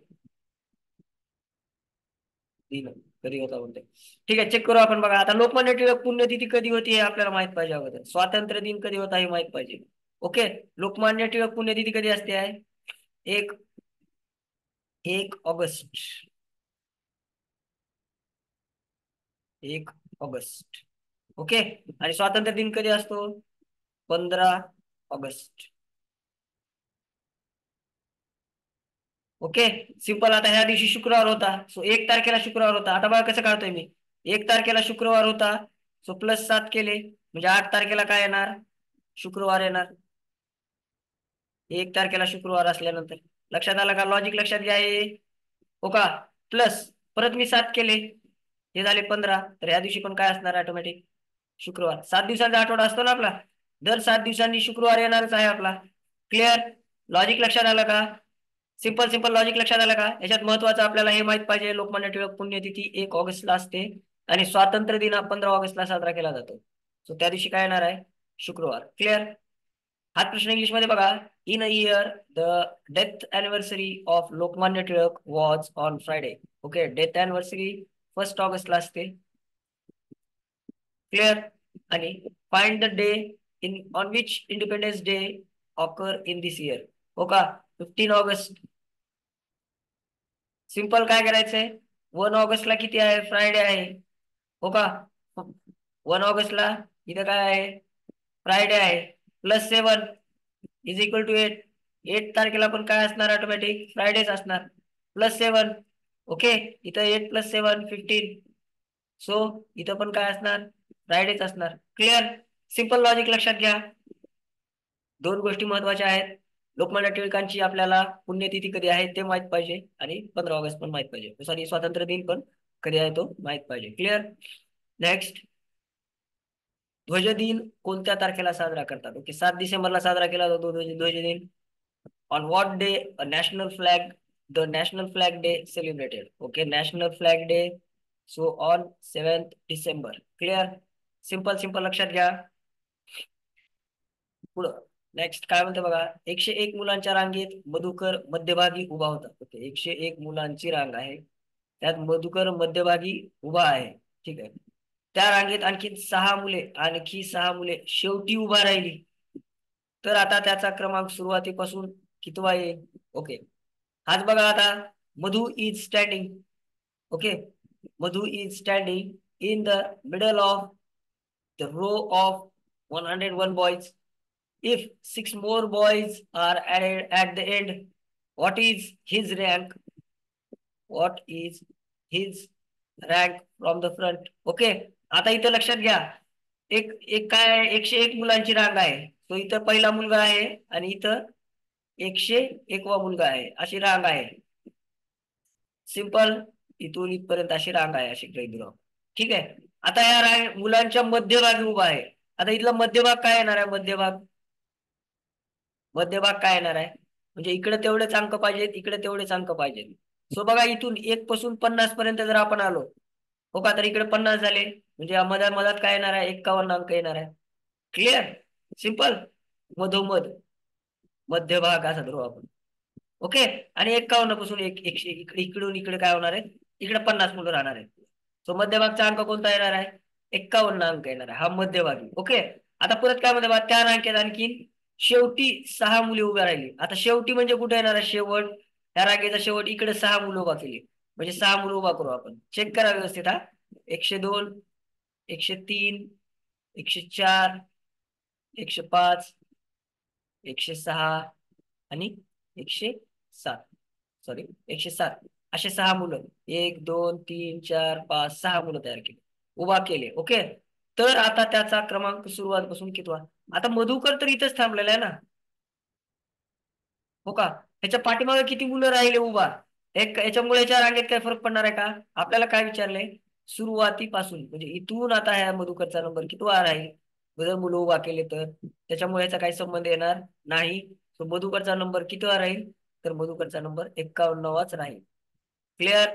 दिन कधी होता म्हणते. ठीक आहे, चेक करू आपण. बघा आता लोकमान्य टिळक पुण्यतिथी कधी होती हे आपल्याला माहित पाहिजे अगोदर. स्वातंत्र्य दिन कधी होता हे माहित पाहिजे. ओके, लोकमान्य टिळक पुण्यतिथी कधी असते आहे? 1 ऑगस्ट. 1 ऑगस्ट. ओके, आणि स्वातंत्र्य दिन कधी असतो? 15 ऑगस्ट. Okay, simple. आता ह्या दिवशी शुक्रवार होता, सो 1 तारखेला शुक्रवार होता. आता बघा कसं काढतोय मी. 1 तारखेला शुक्रवार होता, सो +7 केले म्हणजे 8 तारखेला काय येणार? शुक्रवार येणार. 1 तारखेला शुक्रवार असल्यानंतर लक्षात आलं का? लॉजिक लक्षात घ्या हे. हो का? प्लस परत मी 7 केले, हे झाले 15. तर ह्या दिवशी पण काय असणार? ऑटोमॅटिक शुक्रवार. 7 दिवसांचा आठवडा असतो ना आपला, दर 7 दिवसांनी शुक्रवार येणारच आहे आपला. क्लिअर? लॉजिक लक्षात आलं का? सिंपल सिंपल लॉजिक लक्षात आलं का? याच्यात महत्वाचं आपल्याला हे माहित पाहिजे, लोकमान्य टिळक पुण्यतिथी 1 ऑगस्टला असते आणि स्वातंत्र्य दिन हा 15 ऑगस्टला साजरा केला जातो. सो त्या दिवशी काय येणार आहे? शुक्रवार. क्लिअर? हाच प्रश्न इंग्लिश मध्ये बघा. In a year the death anniversary of Lokmanya Tilak was on Friday. Okay, death anniversary 1 ऑगस्टला असते. क्लिअर? आणि find the day in on which independence day occur in this year. हो का? 15 ऑगस्ट. सिंपल काय करायचंय? 1 ऑगस्टला किती आहे? फ्रायडे आहे. हो का? 1 ऑगस्टला इथं काय आहे? फ्रायडे आहे. +7 इज इक्वल टू 8. 8 तारखेला पण काय असणार? ऑटोमॅटिक फ्रायडेच असणार. +7. ओके, इथं 8 + 7 15. सो इथं पण काय असणार? फ्रायडेच असणार. क्लिअर? सिंपल लॉजिक लक्षात घ्या. दोन गोष्टी महत्वाच्या आहेत. लोकमान्य टिळकांची आपल्याला पुण्यतिथी कधी आहे ते माहित पाहिजे आणि 15 ऑगस्ट पण माहित पाहिजे. सॉरी, स्वातंत्र्य दिन पण कधी आहे तो माहित पाहिजे. क्लिअर? नेक्स्ट, ध्वजदिन कोणत्या तारखेला साजरा करतात? ओके, 7 डिसेंबरला साजरा केला जातो ध्वजदिन. On what day national flag day celebrated? Okay, national flag day so on 7 December. Clear? Simple simple लक्षात घ्या. पुढं नेक्स्ट काय म्हणते बघा. 101 मुलांच्या रांगेत मधुकर मध्यभागी उभा होता. ओके, 101 मुलांची रांग आहे, त्यात मधुकर मध्यभागी उभा आहे. ठीक आहे, त्या रांगेत आणखी 6 मुले शेवटी उभा राहिली, तर आता त्याचा क्रमांक सुरुवातीपासून कितवा येईल? ओके, हाच बघा आता. Madhu is standing. Okay, Madhu is standing in the middle of the row of 101 boys. If 6 more boys are added at the end, what is his rank? What is his rank from the front? Okay, आता इथं लक्षात घ्या. एक एक काय आहे? 101 मुलांची रांग आहे. तो इथं पहिला मुलगा आहे आणि इथं 101वा मुलगा आहे, अशी रांग आहे. सिंपल, इथून इथपर्यंत अशी रांग आहे, अशी ग्रह. ठीक आहे, आता या मुलांच्या मध्यभागी उभा आहे. आता इथला मध्यभाग काय येणार आहे? मध्यभाग काय येणार आहे? म्हणजे इकडे तेवढेच अंक पाहिजेत, इकडे तेवढेच अंक पाहिजेत. सो बघा, इथून 1 पासून 50 पर्यंत जर आपण आलो, हो का, तर इकडे 50 झाले म्हणजे मधात मधात काय येणार आहे? 51 अंक येणार आहे. क्लिअर? सिंपल. मधोमध मध्यभाग असा धरू आपण. ओके, आणि 51 पासून 100 इकडून इकडे काय होणार आहे? इकडे 50 मुलं राहणार आहेत. सो मध्यभागचा अंक कोणता येणार आहे? 51 अंक येणार आहे, हा मध्यभागी. ओके, आता परत काय म्हणते बा, त्या रांगेत आणखी शेवटी 6 मुले उभ्या राहिली. आता शेवटी म्हणजे कुठे येणार आहे? शेवट. त्या रांगेचा शेवट इकडे 6 मुलं उभा केली म्हणजे 6 मुलं उभा करू आपण. चेक करा व्यवस्थित हा. 102, 103, 104, 105, 106 आणि 107. सॉरी, 107. असे 6 मुलं, 1 2 3 4 5 6 मुलं तयार केली, उभा केले. ओके, तर आता त्याचा क्रमांक सुरुवातपासून कितवा? आता मधुकर तर इथंच थांबलेला आहे ना, हो का? ह्याच्या पाठीमागे किती मुलं राहिले उभा? याच्यामुळे याच्या रांगेत काय फरक पडणार आहे का? आपल्याला काय विचारलंय? सुरुवातीपासून म्हणजे इथून आता ह्या मधुकरचा नंबर कितवा राहील जर मुलं उभा केले तर? त्याच्यामुळे याचा काही संबंध येणार नाही. तो मधुकरचा नंबर कितवा राहील? तर मधुकरचा नंबर 51वाच राहील. क्लिअर?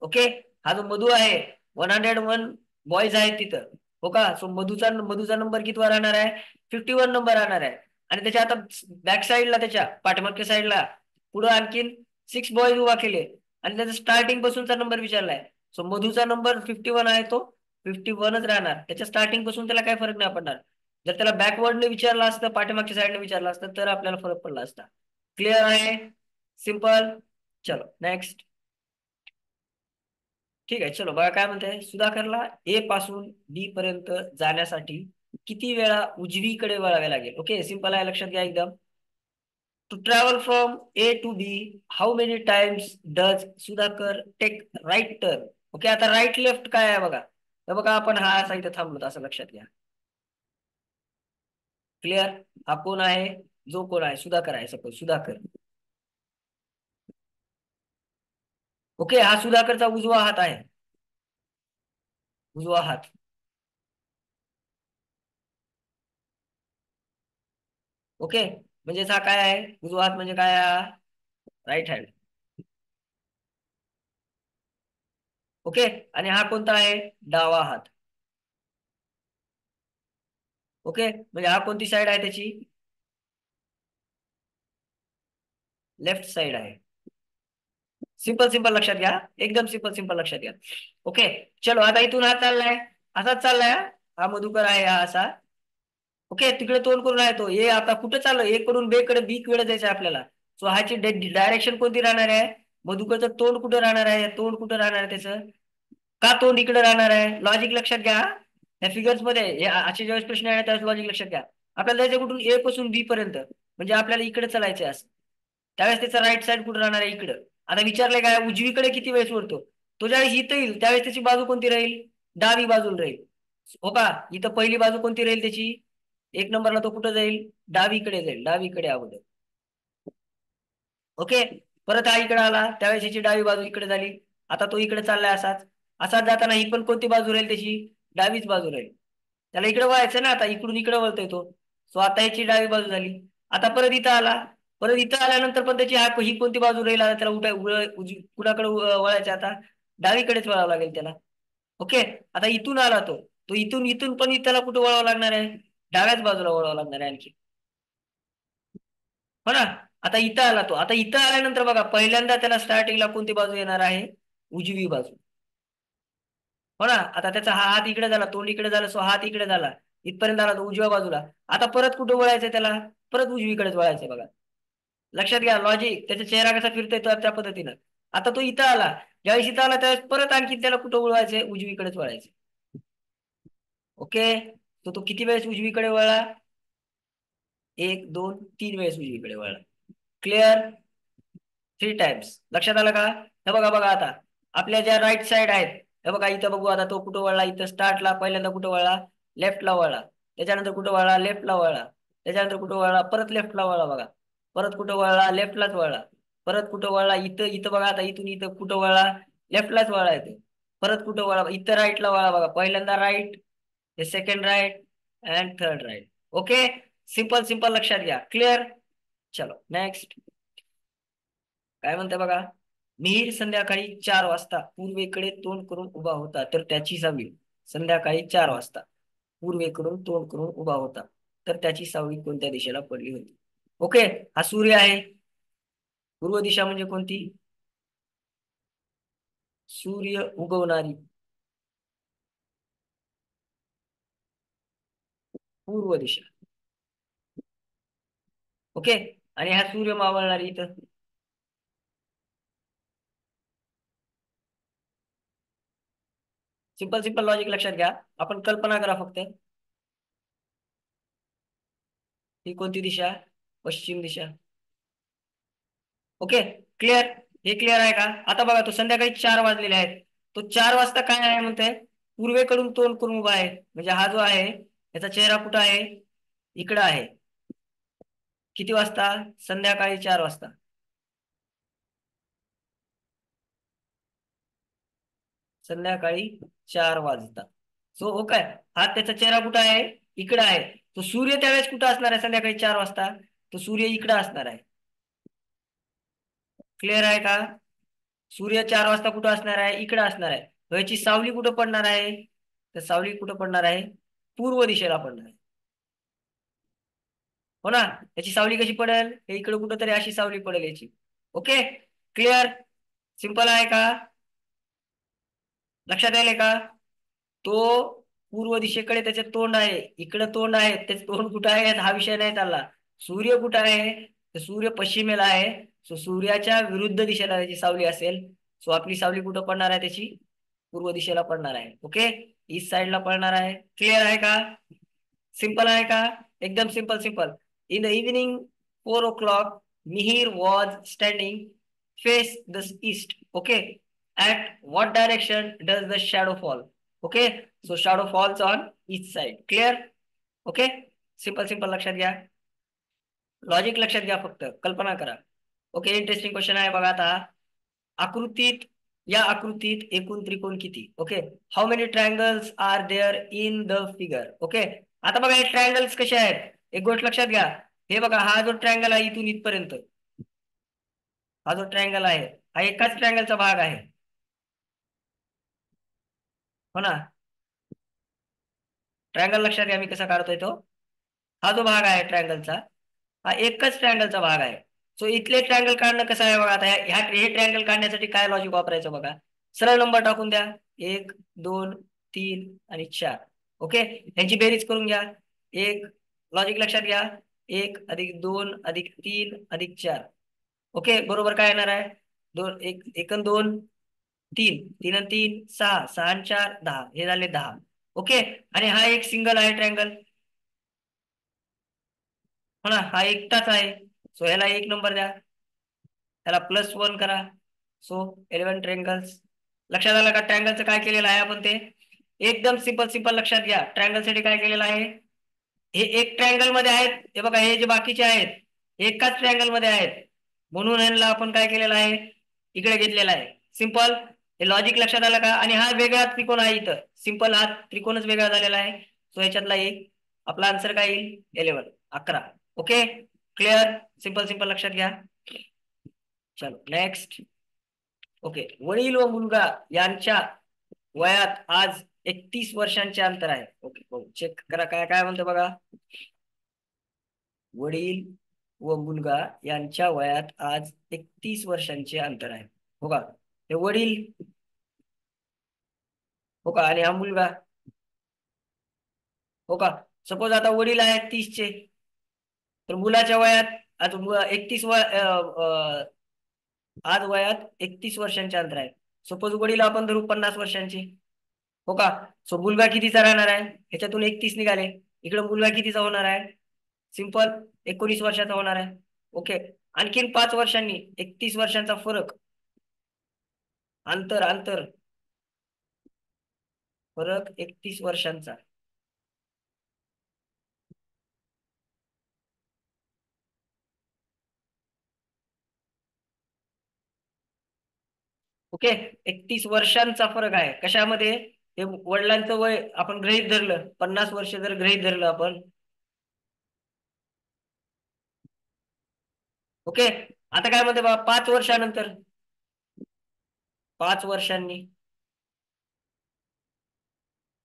ओके, हा जो मधु आहे, 101 बॉयज आहेत तिथं, हो का? सो मधुचा नंबर कितवा राहणार आहे? 51 नंबर राहणार आहे. आणि त्याच्या आता बॅक साईडला, त्याच्या पाठीमागच्या साईडला पुढे आणखीन 6 बॉयज उभा केले आणि त्याचा स्टार्टिंग पासूनचा नंबर विचारलाय. सो मधूचा नंबर 51 आहे, तो 51च राहणार. त्याच्या स्टार्टिंग पासून त्याला काय फरक नाही पडणार. जर त्याला बॅकवर्डने विचारलं असतं, पाठीमागच्या साईडने विचारलं असतं, तर आपल्याला फरक पडला असता. क्लिअर आहे? सिंपल. चलो नेक्स्ट. ठीक आहे, चलो बघा काय म्हणते. सुधाकरला ए पासून बी पर्यंत जाण्यासाठी किती वेळा उजवीकडे वळावे लागेल? ओके, सिंपल आहे, लक्षात घ्या एकदम. To travel from A to B, how many times does Sudhakar take right turn? Okay, आता राईट लेफ्ट काय आहे बघा. तर बघा आपण हा असा इथं थांबलो, असं लक्षात घ्या. क्लिअर? हा कोण आहे? जो कोण आहे, सुधाकर आहे. सपोज सुधाकर. ओके, हा सुधाकरचा उजवा हात आहे. उजवा हात. ओके, म्हणजे हा काय आहे? उजवा हात म्हणजे काय आहे? Right hand. ओके, आणि हा कोणता आहे? डावा हात. ओके, म्हणजे हा कोणती साईड आहे त्याची? लेफ्ट साईड आहे. सिंपल सिंपल लक्षात घ्या, एकदम सिंपल सिंपल लक्षात घ्या. ओके, चलो आता इथून हा चाललाय, असाच चाललाय हा. हा मधुकर आहे हा असा. ओके, तिकडे तोंड करून आहे तो. हे आता कुठे चाललं? ए कडून बे कडे, बी कडे जायचं आपल्याला. सो ह्याची डायरेक्शन कोणती राहणार आहे? मधुकरचं तोंड कुठं राहणार आहे? तोंड कुठं राहणार आहे त्याचं? का तोंड इकडे राहणार आहे? लॉजिक लक्षात घ्या. या फिगर्स मध्ये असे ज्यावेळेस प्रश्न आहे त्यावेळेस लॉजिक लक्षात घ्या. आपल्याला जायचं कुठून? ए पासून बी पर्यंत, म्हणजे आपल्याला इकडे चालायचं असं. त्यावेळेस त्याचा राईट साईड कुठं राहणार आहे? इकडं. आता विचारलंय काय, उजवीकडे किती वेळेस वळतो? तो ज्यावेळेस इथं येईल त्यावेळेस त्याची बाजू कोणती राहील? डावी बाजूला राहील. हो का? इथं पहिली बाजू कोणती राहील त्याची? एक नंबरला तो कुठं जाईल? डावीकडे जाईल, डावीकडे अगोदर. ओके, परत हा इकडे आला त्यावेळेस याची डावी बाजू इकडे झाली. आता तो इकडे चाललाय असाच. असाच जाताना ही पण कोणती बाजू राहील त्याची? डावीच बाजू राहील. त्याला इकडे वळायचं ना, आता इकडून इकडे वळतोय तो. सो आता याची डावी बाजू झाली. आता परत इथं आला. परत इथं आल्यानंतर पण त्याची ही कोणती बाजू राहील? आता त्याला कुणाकडे वळायचं आता? डावीकडेच वळावं लागेल त्याला. ओके, आता इथून आला तो. तो इथून इथून पण त्याला कुठं वळावं लागणार आहे? डाव्याच बाजूला वळावं लागणार आहे आणखी. हो ना? आता इथं आला तो. आता इथं आल्यानंतर बघा, पहिल्यांदा त्याला स्टार्टिंगला कोणती बाजू येणार आहे? उजवी बाजू. हो ना? आता त्याचा हा हात इकडे झाला, तोंड इकडे झालं, सो हात इकडे झाला. इथपर्यंत आला तो उजव्या बाजूला. आता परत कुठं वळायचंय त्याला? परत उजवीकडेच वळायचंय बघा. लक्षात घ्या लॉजिक, त्याचा चेहरा कसा फिरतोय त्या पद्धतीनं. आता तो इथं आला, ज्यावेळेस इथं आला त्यावेळेस परत आणखी त्याला कुठं वळवायचंय? उजवीकडेच वळायचं. ओके, तो तो किती वेळेस उजवीकडे वळला? एक, दोन, तीन वेळेस उजवीकडे वळला. क्लिअर? 3 टाइम्स. लक्षात आलं का? हे बघा बघा आता आपल्या ज्या राईट साईड आहेत, हे बघा इथं बघू. आता तो कुठं वळला? इथं स्टार्टला पहिल्यांदा कुठं वळला? लेफ्टला वळला. त्याच्यानंतर कुठं वळला? लेफ्टला वळला. त्याच्यानंतर कुठं वळला? परत लेफ्टला वळला बघा. परत कुठं वळला? लेफ्टलाच वळला. परत कुठं वळला? इथं इथं बघा, आता इथून इथं कुठं वळला? लेफ्टलाच वळला येते. परत कुठं वळा? इथं राईटला वळा बघा. पहिल्यांदा राईट, हे second right, and third right. Okay, simple simple लक्षात घ्या. क्लिअर? चलो नेक्स्ट. काय म्हणते बघा. मिहीर संध्याकाळी 4 वाजता पूर्वेकडे तोंड करून उभा होता, तर त्याची सावली. संध्याकाळी 4 वाजता पूर्वेकडून तोंड करून उभा होता, तर त्याची सावली कोणत्या दिशेला पडली होती? ओके, हा सूर्य आहे. पूर्व दिशा म्हणजे कोणती? सूर्य उगवणारी पूर्व दिशा. ओके, आणि हा सूर्य मावळणारी इथं. सिंपल सिंपल लॉजिक लक्षात घ्या. आपण कल्पना करा फक्त. ही कोणती दिशा? पश्चिम दिशा. Okay, clear? हे क्लिअर आहे का? आता बघा, तो संध्याकाळी 4 वाजलेले आहेत. तो 4 वाजता काय आहे म्हणते? पूर्वेकडून तोंड करून उभा आहे. म्हणजे हा जो आहे याचा चेहरा कुठं आहे? इकडं आहे. किती वाजता? संध्याकाळी 4 वाजता. संध्याकाळी 4 वाजता. सो हो काय, हा त्याचा चेहरा कुठं आहे? इकडं आहे. तो सूर्य त्यावेळेस कुठं असणार आहे? संध्याकाळी 4 वाजता तो सूर्य इकडं असणार आहे. क्लिअर आहे का? सूर्य 4 वाजता कुठं असणार आहे? इकडं असणार आहे. ह्याची सावली कुठं पडणार आहे? तर सावली कुठं पडणार आहे? पूर्व दिशेला पडणार आहे. हो ना? याची सावली कशी पडेल? हे इकडे कुठंतरी अशी सावली पडेल याची. Okay, clear? सिंपल आहे का? लक्षात आले का? तो पूर्व दिशेकडे त्याचे तोंड आहे, इकडे तोंड आहे, त्याचे तोंड कुठं आहे हा विषय नाही चालला. सूर्य कुठं आहे? तर सूर्य पश्चिमेला आहे. सो सूर्याच्या विरुद्ध दिशेला त्याची सावली असेल. सो आपली सावली कुठं पडणार आहे त्याची? पूर्व दिशेला पडणार आहे. ओके, ईस्ट साइडला पडणार आहे. क्लिअर आहे का? सिंपल आहे का? एकदम simple simple. In the evening 4 o'clock Mihir was standing face the east. Okay, at what direction does the shadow fall? Okay, so shadow falls on east side. Clear? Okay, simple simple लक्षात घ्या. Logic लक्षात घ्या, फक्त कल्पना करा. Okay, interesting question आहे बघा आता. आकृतीत या आकृतीत एकूण त्रिकोण किती? Okay, how many triangles are there in the figure? Okay, आता बघा हे ट्रायंगल्स कसे आहेत, एक गोष्ट लक्षात घ्या. हे बघा, हा जो ट्रायंगल आहे इथून इथपर्यंत, हा जो ट्रायंगल आहे हा एकाच ट्रायंगलचा भाग आहे, हो ना? ट्रायंगल लक्षात घ्या मी कसा काढतोय तो. हा जो भाग आहे ट्रायंगलचा, हा एकच ट्रायंगलचा भाग आहे. सो इथले ट्रायंगल काढणं कसं आहे बघा. आता हे ट्रायंगल काढण्यासाठी काय लॉजिक वापरायचं बघा. सरळ नंबर टाकून द्या, 1 2 3 आणि 4. ओके, यांची बेरीज करून घ्या. एक, लॉजिक लक्षात घ्या, 1+2+3+4. ओके, बरोबर काय येणार आहे? 2 1 2 3, 3 आणि 3 6, 6 आणि 4 10, हे झाले 10. ओके, आणि हा एक सिंगल आहे ट्रायंगल, हो ना, हा एकटाच आहे. सो ह्याला 1 नंबर द्या, त्याला +1 करा. So 11 triangles. लक्षात आलं का ट्रँगलचं काय केलेलं आहे आपण ते? एकदम सिंपल सिंपल लक्षात घ्या. ट्रँगल साठी काय केलेलं आहे? हे एक ट्रँगल मध्ये आहेत, हे बघा, हे जे बाकीचे आहेत एकाच ट्रँगल मध्ये आहेत, म्हणून ह्यांना आपण काय केलेलं आहे, इकडे घेतलेला आहे. सिंपल. हे लॉजिक लक्षात आलं का? आणि हा वेगळा त्रिकोण आहे इथं, सिंपल हा त्रिकोणच वेगळा झालेला आहे. सो ह्याच्यातला एक, आपला आन्सर काय येईल? 11. Okay, clear? सिंपल सिंपल लक्षात घ्या. चलो नेक्स्ट. ओके, वडील व मुलगा यांच्या वयात आज 31 वर्षांचे अंतर आहे. ओके, चेक करा काय काय म्हणतो बघा. वडील व मुलगा यांच्या वयात आज 31 वर्षांचे अंतर आहे. हो का? हे वडील, हो का, आणि हा मुलगा, हो का? सपोज आता वडील आहेत 30चे, तर मुलाच्या वयात आज 31 आज वयात 31 वर्षांचे अंतर आहे. सपोज वडील आपण धरू 50 वर्षांचे, हो का? सो मुलगा कितीचा राहणार आहे? ह्याच्यातून 31 निघाले, इकडे मुलगा कितीचा होणार आहे? सिंपल, 19 वर्षाचा होणार आहे. ओके, आणखीन 5 वर्षांनी 31 वर्षांचा फरक, अंतर अंतर फरक 31 वर्षांचा. ओके, 31 वर्षांचा फरक आहे कशामध्ये? हे वडिलांचं वय आपण गृहीत धरलं, 50 वर्ष जर गृहीत धरलं आपण. ओके, आता काय म्हणते बा, 5 वर्षानंतर, 5 वर्षांनी,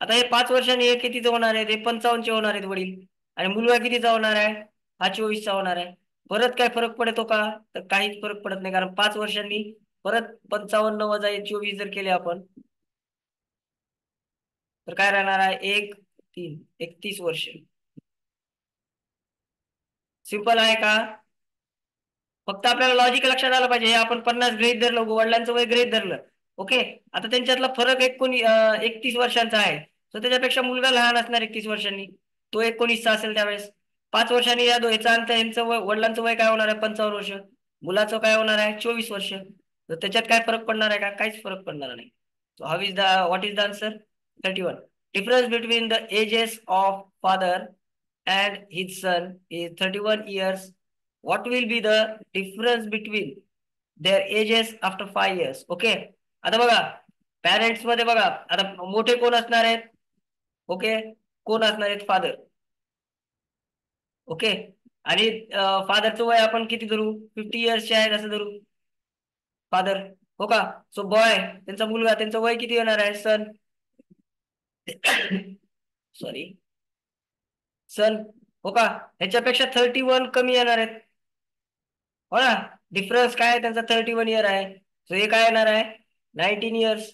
आता हे 5 वर्षांनी हे कितीचं होणार आहे? ते 55चे होणार आहेत वडील, आणि मुलगा कितीचा होणार आहे? हा 24चा होणार आहे. परत काय फरक पडतो का? तर काहीच फरक पडत नाही, कारण 5 वर्षांनी परत 55 वजा 24 जर केले आपण, तर काय राहणार आहे? 1 3 31 वर्ष. सिंपल आहे का? फक्त आपल्याला लॉजिक लक्षात आलं पाहिजे. हे आपण 50 गृहीत धरलं, वडिलांचं वय गृहीत धरलं. ओके, आता त्यांच्यातला फरक 31 वर्षांचा आहे. तर त्याच्यापेक्षा मुलगा लहान असणार 31 वर्षांनी, तो 19चा असेल त्यावेळेस. 5 वर्षांनी या याचा अंत, यांचं वय, वडिलांचं वय काय होणार आहे? 55 वर्ष. मुलाचं काय होणार आहे? 24 वर्ष. तर त्याच्यात काय फरक पडणार आहे का? काहीच फरक पडणार नाही. So how is the, what is the answer? 31. Difference between the ages of father and his son is 31 years. What will be the difference between their ages after 5 years? Okay, आता बघा, पॅरेंट्स मध्ये बघा, आता मोठे कोण असणार आहेत? Okay, कोण असणार आहेत? फादर. ओके, आणि फादरचं वय आपण किती धरू? 50 इयर्सचे आहेत असं धरू फादर, हो का? सो बॉय, त्यांचा मुलगा, त्यांचं वय किती येणार आहे? सन, सॉरी, सन, हो का? ह्याच्यापेक्षा 31 कमी येणार आहेत, हो ना? डिफरन्स काय आहे त्यांचा? 31 इयर आहे. सो हे काय येणार आहे? 19 इयर्स.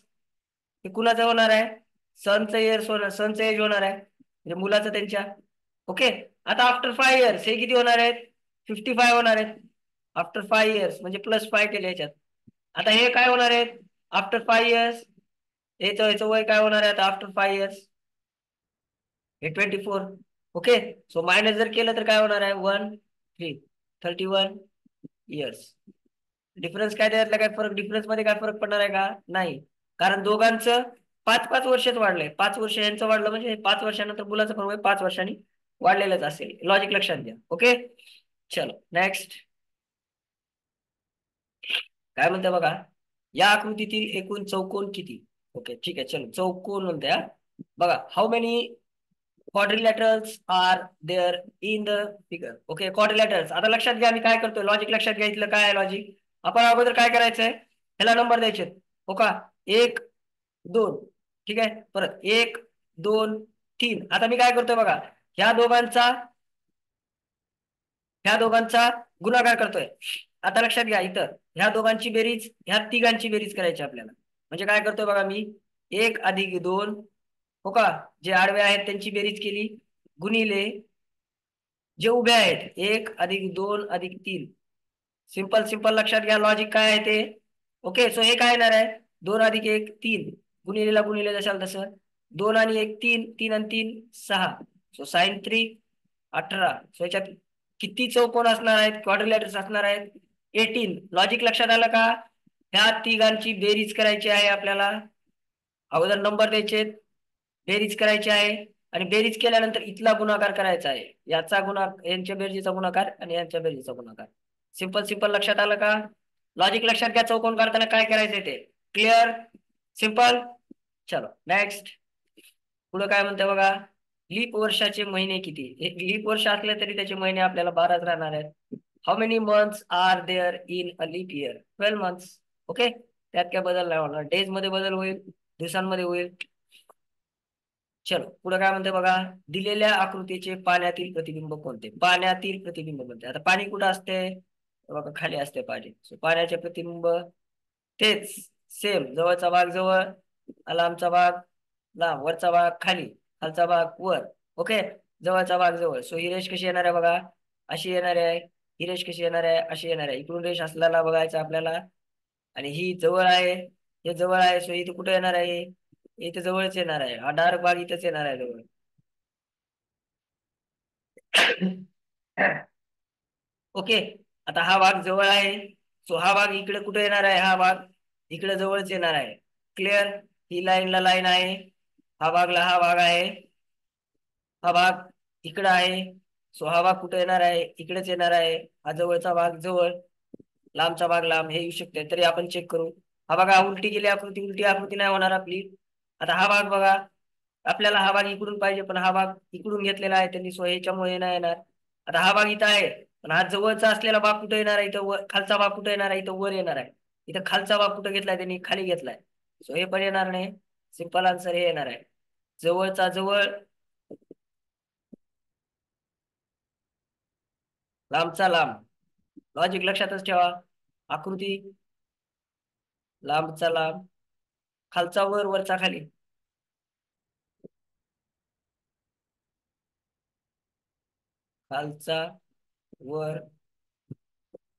हे कुणाचं होणार आहे? सनचं इयर्स होणार, सनचं एज होणार आहे म्हणजे मुलाचं त्यांच्या. ओके, आता आफ्टर 5 इयर्स हे किती होणार आहेत? 55 होणार आहेत. आफ्टर 5 इयर्स म्हणजे +5 केले ह्याच्यात. आता हे काय होणार आहेत आफ्टर 5 इयर्स? याचं वय काय होणार आहे आता आफ्टर 5 इयर्स? हे 24. ओके, सो मायनस जर केलं तर काय होणार आहे? 1 3 31 इयर्स. डिफरन्स काय, त्यातला काय फरक, डिफरन्स मध्ये काय फरक पडणार आहे का? नाही, कारण दोघांचं 5 5 वर्षच वाढलंय. 5 वर्ष यांचं वाढलं म्हणजे 5 वर्षानंतर मुलाचं पण वय 5 वर्षांनी वाढलेलंच असेल. लॉजिक लक्षात घ्या. ओके, चलो नेक्स्ट. काय म्हणते बघा, या आकृतीतील एकूण चौकोन किती? ओके ठीक आहे, चलो चौकोन म्हणते हा. बघा, how many quadrilaterals are there in the figure. Okay, quadrilaterals. आता लक्षात घ्या मी काय करतोय, लॉजिक लक्षात घ्या. इथलं काय आहे लॉजिक? आपण अगोदर काय करायचंय, ह्याला नंबर द्यायचे. हो का, 1 2, ठीक आहे, परत 1 2 3. आता मी काय करतोय बघा, ह्या दोघांचा गुणाकार करतोय. आता लक्षात घ्या, इथं ह्या दोघांची बेरीज, ह्या तिघांची बेरीज करायची आपल्याला. म्हणजे काय करतोय बघा मी, 1 + 2, हो का, जे आडवे आहेत त्यांची बेरीज केली, गुणिले जे उभे आहेत 1 + 2 + 3. सिंपल सिंपल लक्षात घ्या लॉजिक काय आहे ते. ओके, सो हे काय येणार आहे, 2 + 1 3, गुणिलेला गुणिले जशाल तसं. 2 आणि 1 3, 3 आणि 3 6, सो sin 3 18. सो याच्यात किती चौकोन असणार आहेत, क्वाड्रिलॅटर्स असणार आहेत? 18. लॉजिक लक्षात आलं का? ह्या तिघांची बेरीज करायची आहे आपल्याला. अगोदर नंबर द्यायचे, बेरीज करायची आहे, आणि बेरीज केल्यानंतर इथला गुणाकार करायचा आहे. याचा यांच्या बेरजेचा गुणाकार आणि यांच्या बेरजेचा गुणाकार. सिंपल सिंपल लक्षात आलं का? लॉजिक लक्षात घ्या, चौकोन काढताना काय करायचंय ते. क्लिअर? सिंपल. चलो नेक्स्ट. पुढे काय म्हणते बघा, लीप वर्षाचे महिने किती? लीप वर्ष असले तरी त्याचे महिने आपल्याला 12च राहणार आहेत. How many months are there in a leap year? 12 months. Okay, त्यात काय बदल नाही होणार, डेज मध्ये बदल होईल, दिवसांमध्ये होईल. चलो पुढे काय म्हणते बघा, दिलेल्या आकृतीचे पाण्यातील प्रतिबिंब कोणते? पाण्यातील प्रतिबिंब कोणते? आता पाणी कुठं असते बघा, खाली असते पाणी. सो पाण्याचे प्रतिबिंब तेच सेम, जवळचा भाग जवळ, लांबचा भाग लांब, वरचा भाग खाली, खालचा भाग वर. ओके, जवळचा भाग जवळ. सो ही रेष कशी येणार आहे बघा, अशी येणार आहे. ही रेष कशी येणार आहे, अशी येणार आहे. इकडून रेष असल्याला बघायचं आपल्याला, आणि ही जवळ आहे, हे जवळ आहे. सो इथे कुठे येणार आहे, इथे जवळच येणार आहे. हा डार्क भाग इथेच येणार आहे जवळ. ओके, आता हा भाग जवळ आहे, सो हा भाग इकडे कुठे येणार आहे, हा भाग इकडे जवळच येणार आहे. क्लिअर? ही लाईनला लाईन आहे, हा भागला हा भाग आहे, हा भाग इकडे आहे. सो हा भाग कुठे येणार आहे, इकडेच येणार आहे. हा जवळचा भाग जवळ, लांबचा भाग लांब, हे येऊ शकते. तरी आपण चेक करू. हा बघा, उलटी गेली आकृती, उलटी आकृती नाही होणार आपली. आता हा भाग बघा, आपल्याला हा भाग इकडून पाहिजे, पण हा भाग इकडून घेतलेला आहे त्यांनी, सो ह्याच्यामुळे नाही येणार. आता हा भाग इथं आहे, पण हा जवळचा असलेला भाग कुठे येणार आहे, इथं वर. खालचा भाग कुठे येणार आहे, इथं वर येणार आहे. इथं खालचा भाग कुठे घेतलाय त्यांनी, खाली घेतलाय. सो हे पण येणार नाही. सिंपल आन्सर हे येणार आहे, जवळचा जवळ, लांबचा लांब. लॉजिक लक्षातच ठेवा. आकृती, लांबचा लांब, खालचा वर, वरचा खाली. खालचा वर,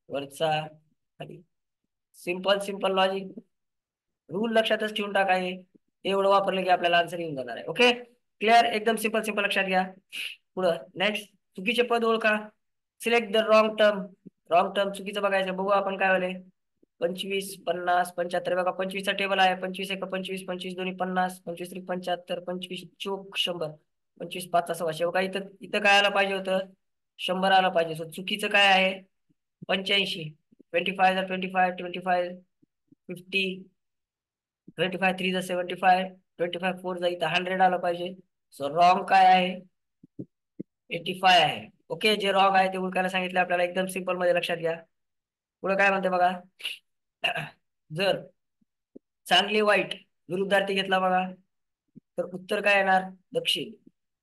वरचा खाली. Simple simple logic. रूल लक्षातच ठेवून टाका. हे एवढं वापरलं की आपल्याला आन्सर येऊन जाणार आहे. Okay, clear? एकदम सिंपल सिंपल लक्षात घ्या. पुढं नेक्स्ट, चुकीचे पद ओळखा. Select the wrong term. Wrong term चुकीचं बघायचं. बघू आपण काय होले. 25 50 75. बघा 25चा टेबल आहे. 25 1 25, 25 2 50, 25 3 75, 25 चोक 100, 25 5 100. बघा इथं इथं काय आलं पाहिजे होतं, 100 आलं पाहिजे. सो चुकीचं काय आहे, 85. 25 25, 25 50, 25 3 75, 25 4 इथं 100 आलं पाहिजे. सो रॉंग काय आहे, 85 आहे. ओके, जे रॉंग आहे ते उलकायला सांगितलं आपल्याला. एकदम सिंपल मध्ये लक्षात घ्या. पुढे काय म्हणते बघा, जर चांगले वाईट विरुद्धार्थी घेतला बघा, तर उत्तर काय येणार, दक्षिण.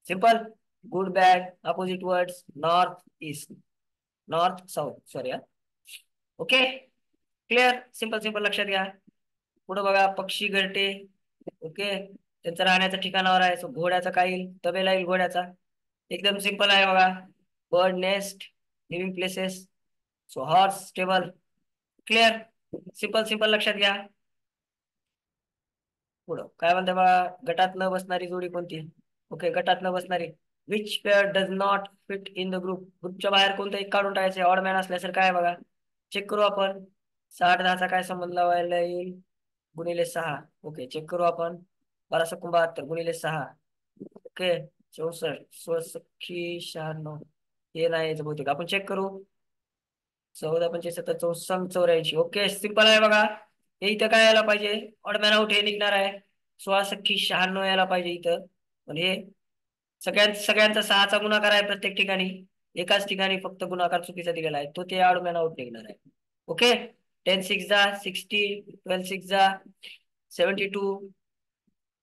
Simple. Good bad opposite words, north east, north south, sorry. Okay, clear? Simple simple लक्षात घ्या. पुढे बघा, पक्षी घरटे ओके, त्यांचं राहण्याचं ठिकाणावर आहे. सो घोड्याचा काय येईल? तबेला येईल घोड्याचा. एकदम सिंपल आहे बघा. Bird nest, living places. So horse stable. Clear. Simple simple लक्षात घ्या. पुढं काय म्हणते बघा, गटात न बसणारी जोडी कोणती? ओके, गटात न बसणारी. Which pair does not fit in the group? ग्रुपच्या बाहेर कोणतं एक काढून टाकायचे. ऑड मॅन असल्यासारखं आहे बघा. चेक करू आपण. 60-10चा काय संबंध लावायला येईल? गुणिले 6. ओके, चेक करू आपण. 1272 गुणिले 6. ओके, 64. 16 96. हे नाही याचं बहुतेक, आपण चेक करू. 14 पंचे 70 14 84. ओके, सिंपल आहे बघा. हे इथं काय यायला पाहिजे? ऑड मॅन आउट हे निघणार आहे. 16 96 यायला पाहिजे इथं. पण हे सगळ्यांचा 6चा गुणाकार आहे प्रत्येक ठिकाणी. एकाच ठिकाणी फक्त गुणाकार चुकीचा दिलेला आहे, तो ते ऑड मॅन आउट निघणार आहे. ओके, 10 6 जा 60, 12 6 जा 72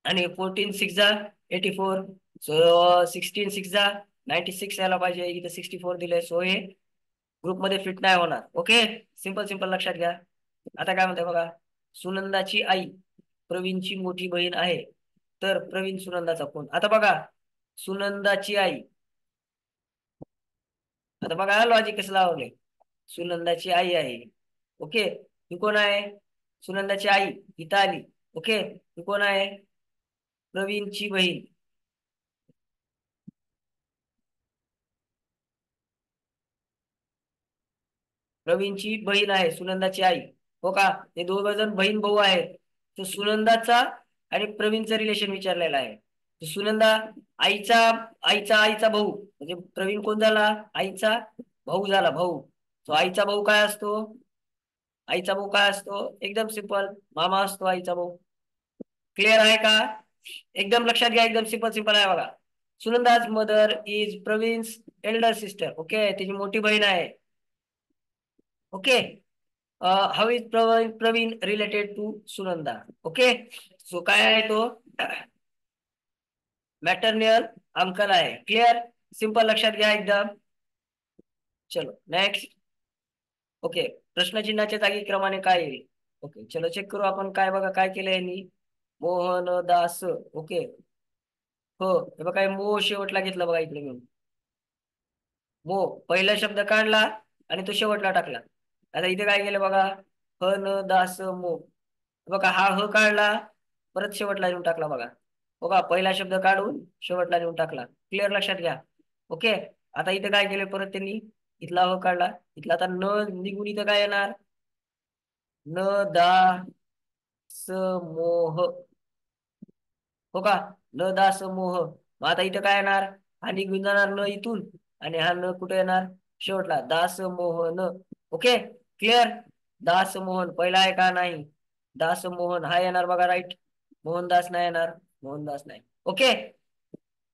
आणि 14 6 जा 84. सो 16 6 जा 96 यायला पाहिजे. इथं 64 दिलंय. सो हे ग्रुपमध्ये फिट नाही होणार. ओके, सिंपल सिंपल लक्षात घ्या. आता काय म्हणते बघा, सुनंदाची आई प्रवीणची मोठी बहीण आहे, तर प्रवीण सुनंदाचा कोण? आता बघा, सुनंदाची आई. आता बघा लॉजिक कसं लावलंय. सुनंदाची आई आहे. ओके, ही कोण आहे? सुनंदाची आई इथं आली. ओके, ही कोण आहे? प्रवीणची बहीण. प्रवीणची बहीण आहे सुनंदाची आई. हो का? हे दोघ जण बहीण भाऊ आहेत. तो सुनंदाचा आणि प्रवीणचं रिलेशन विचारलेलं आहे. तो सुनंदा आईचा आईचा आईचा भाऊ म्हणजे प्रवीण कोण झाला? आईचा भाऊ झाला, भाऊ. तो आईचा भाऊ काय असतो? आईचा भाऊ काय असतो? एकदम सिंपल, मामा असतो आईचा भाऊ. क्लिअर आहे का? एकदम लक्षात घ्या. एकदम सिंपल सिंपल आहे बघा. Sunanda's mother is Praveen's elder sister. Okay, त्याची मोठी बहीण आहे. Okay, how is Praveen related to Sunanda? Okay, so काय आहे तो? मॅटर्नियल अंकल आहे. क्लिअर, सिंपल लक्षात घ्या एकदम. चलो नेक्स्ट. ओके, प्रश्नचिन्हाच्या जागी क्रमाने काय येईल? ओके, चलो चेक करू आपण. काय बघा काय केलं यांनी? मोहनदास. ओके, हो, हे बघा काय मो शेवटला घेतला बघा इकडे घेऊन. मो पहिला शब्द काढला आणि तो शेवटला टाकला. आता इथे काय केलं बघा, ह न दास मो. बघा हा ह काढला, परत शेवटला नेऊन टाकला बघा. बघा पहिला शब्द काढून शेवटला नेऊन टाकला. क्लिअर लक्षात घ्या. ओके, आता इथे काय केलं परत त्यांनी? इथला ह काढला, इथला आता न निघून इथं काय येणार? न दा स मोह. हो का? न दास मोह. मग आता इथं काय येणार? हा निघून जाणार न इथून, आणि हा न कुठे येणार? शेवटला. दास मोहन. Okay, clear. दास मोहन पहिला आहे का? नाही. दास मोहन हा येणार बघा, राईट. मोहनदास नाही येणार, मोहनदास नाही. ओके,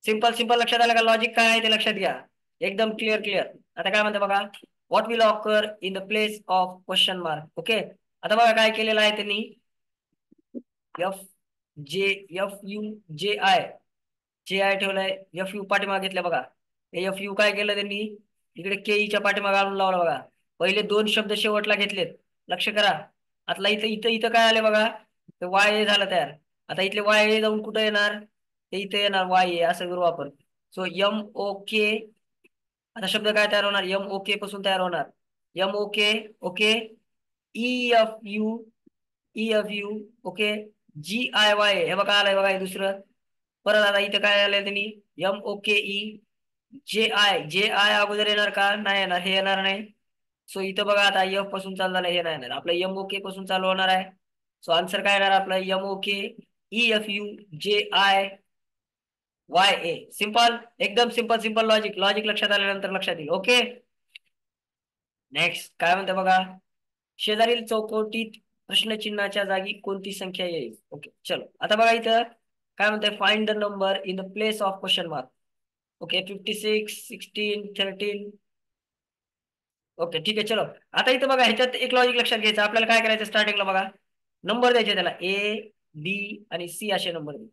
सिंपल सिंपल लक्षात आलं का? लॉजिक काय आहे ते लक्षात घ्या. एकदम क्लिअर क्लिअर. आता काय म्हणते बघा, what will occur in the place of question mark? Okay, आता बघा काय केलेलं आहे त्यांनी. एफ जे एफ यू जे आय, जे आय ठेवलाय. एफ यू पाठीमागे घेतल्या बघा. एफ यू काय केलं त्यांनी? इकडे के ईच्या पाठीमागे आणून लावला बघा. पहिले दोन शब्द शेवटला घेतलेत. लक्ष करा. आता इथं इथं इथं काय आले बघा, ते वाय ए झालं तयार. आता इथले वाय ए जाऊन कुठं येणार? ते इथे येणार वाय ए, असं करू आपण. सो एम ओ के. आता शब्द काय तयार होणार? एम ओ के पासून तयार होणार. M O K. Okay, E F U, E F U. Okay, G I Y, हे बघा आलंय बघा हे दुसरं. परत आता इथं काय आलंय त्यांनी? एम ओ के ई. जे आय, जे आय अगोदर येणार का? नाही येणार, हे येणार नाही. सो इथं बघा आता एफ पासून चालू झालं, हे नाही येणार. आपलं एम ओ के पासून चालू होणार आहे. सो आन्सर काय येणार आपलं? M O K E F you जे आय वाय ए. सिंपल, एकदम सिंपल सिंपल लॉजिक. लॉजिक लक्षात आल्यानंतर लक्षात येईल. ओके, नेक्स्ट काय म्हणते बघा, शेजारील चौकटीत प्रश्नचिन्हाच्या जागी कोणती संख्या येईल? ओके, चलो आता बघा इथं काय म्हणते, find the number in the place of question mark. Okay, 56 16 13. Okay, ठीक आहे. चलो आता इथं बघा, ह्याच्यात एक लॉजिक लक्षात घ्यायचं. आपल्याला काय करायचं? स्टार्टिंगला बघा नंबर द्यायचे त्याला, ए बी आणि सी असे नंबर द्या.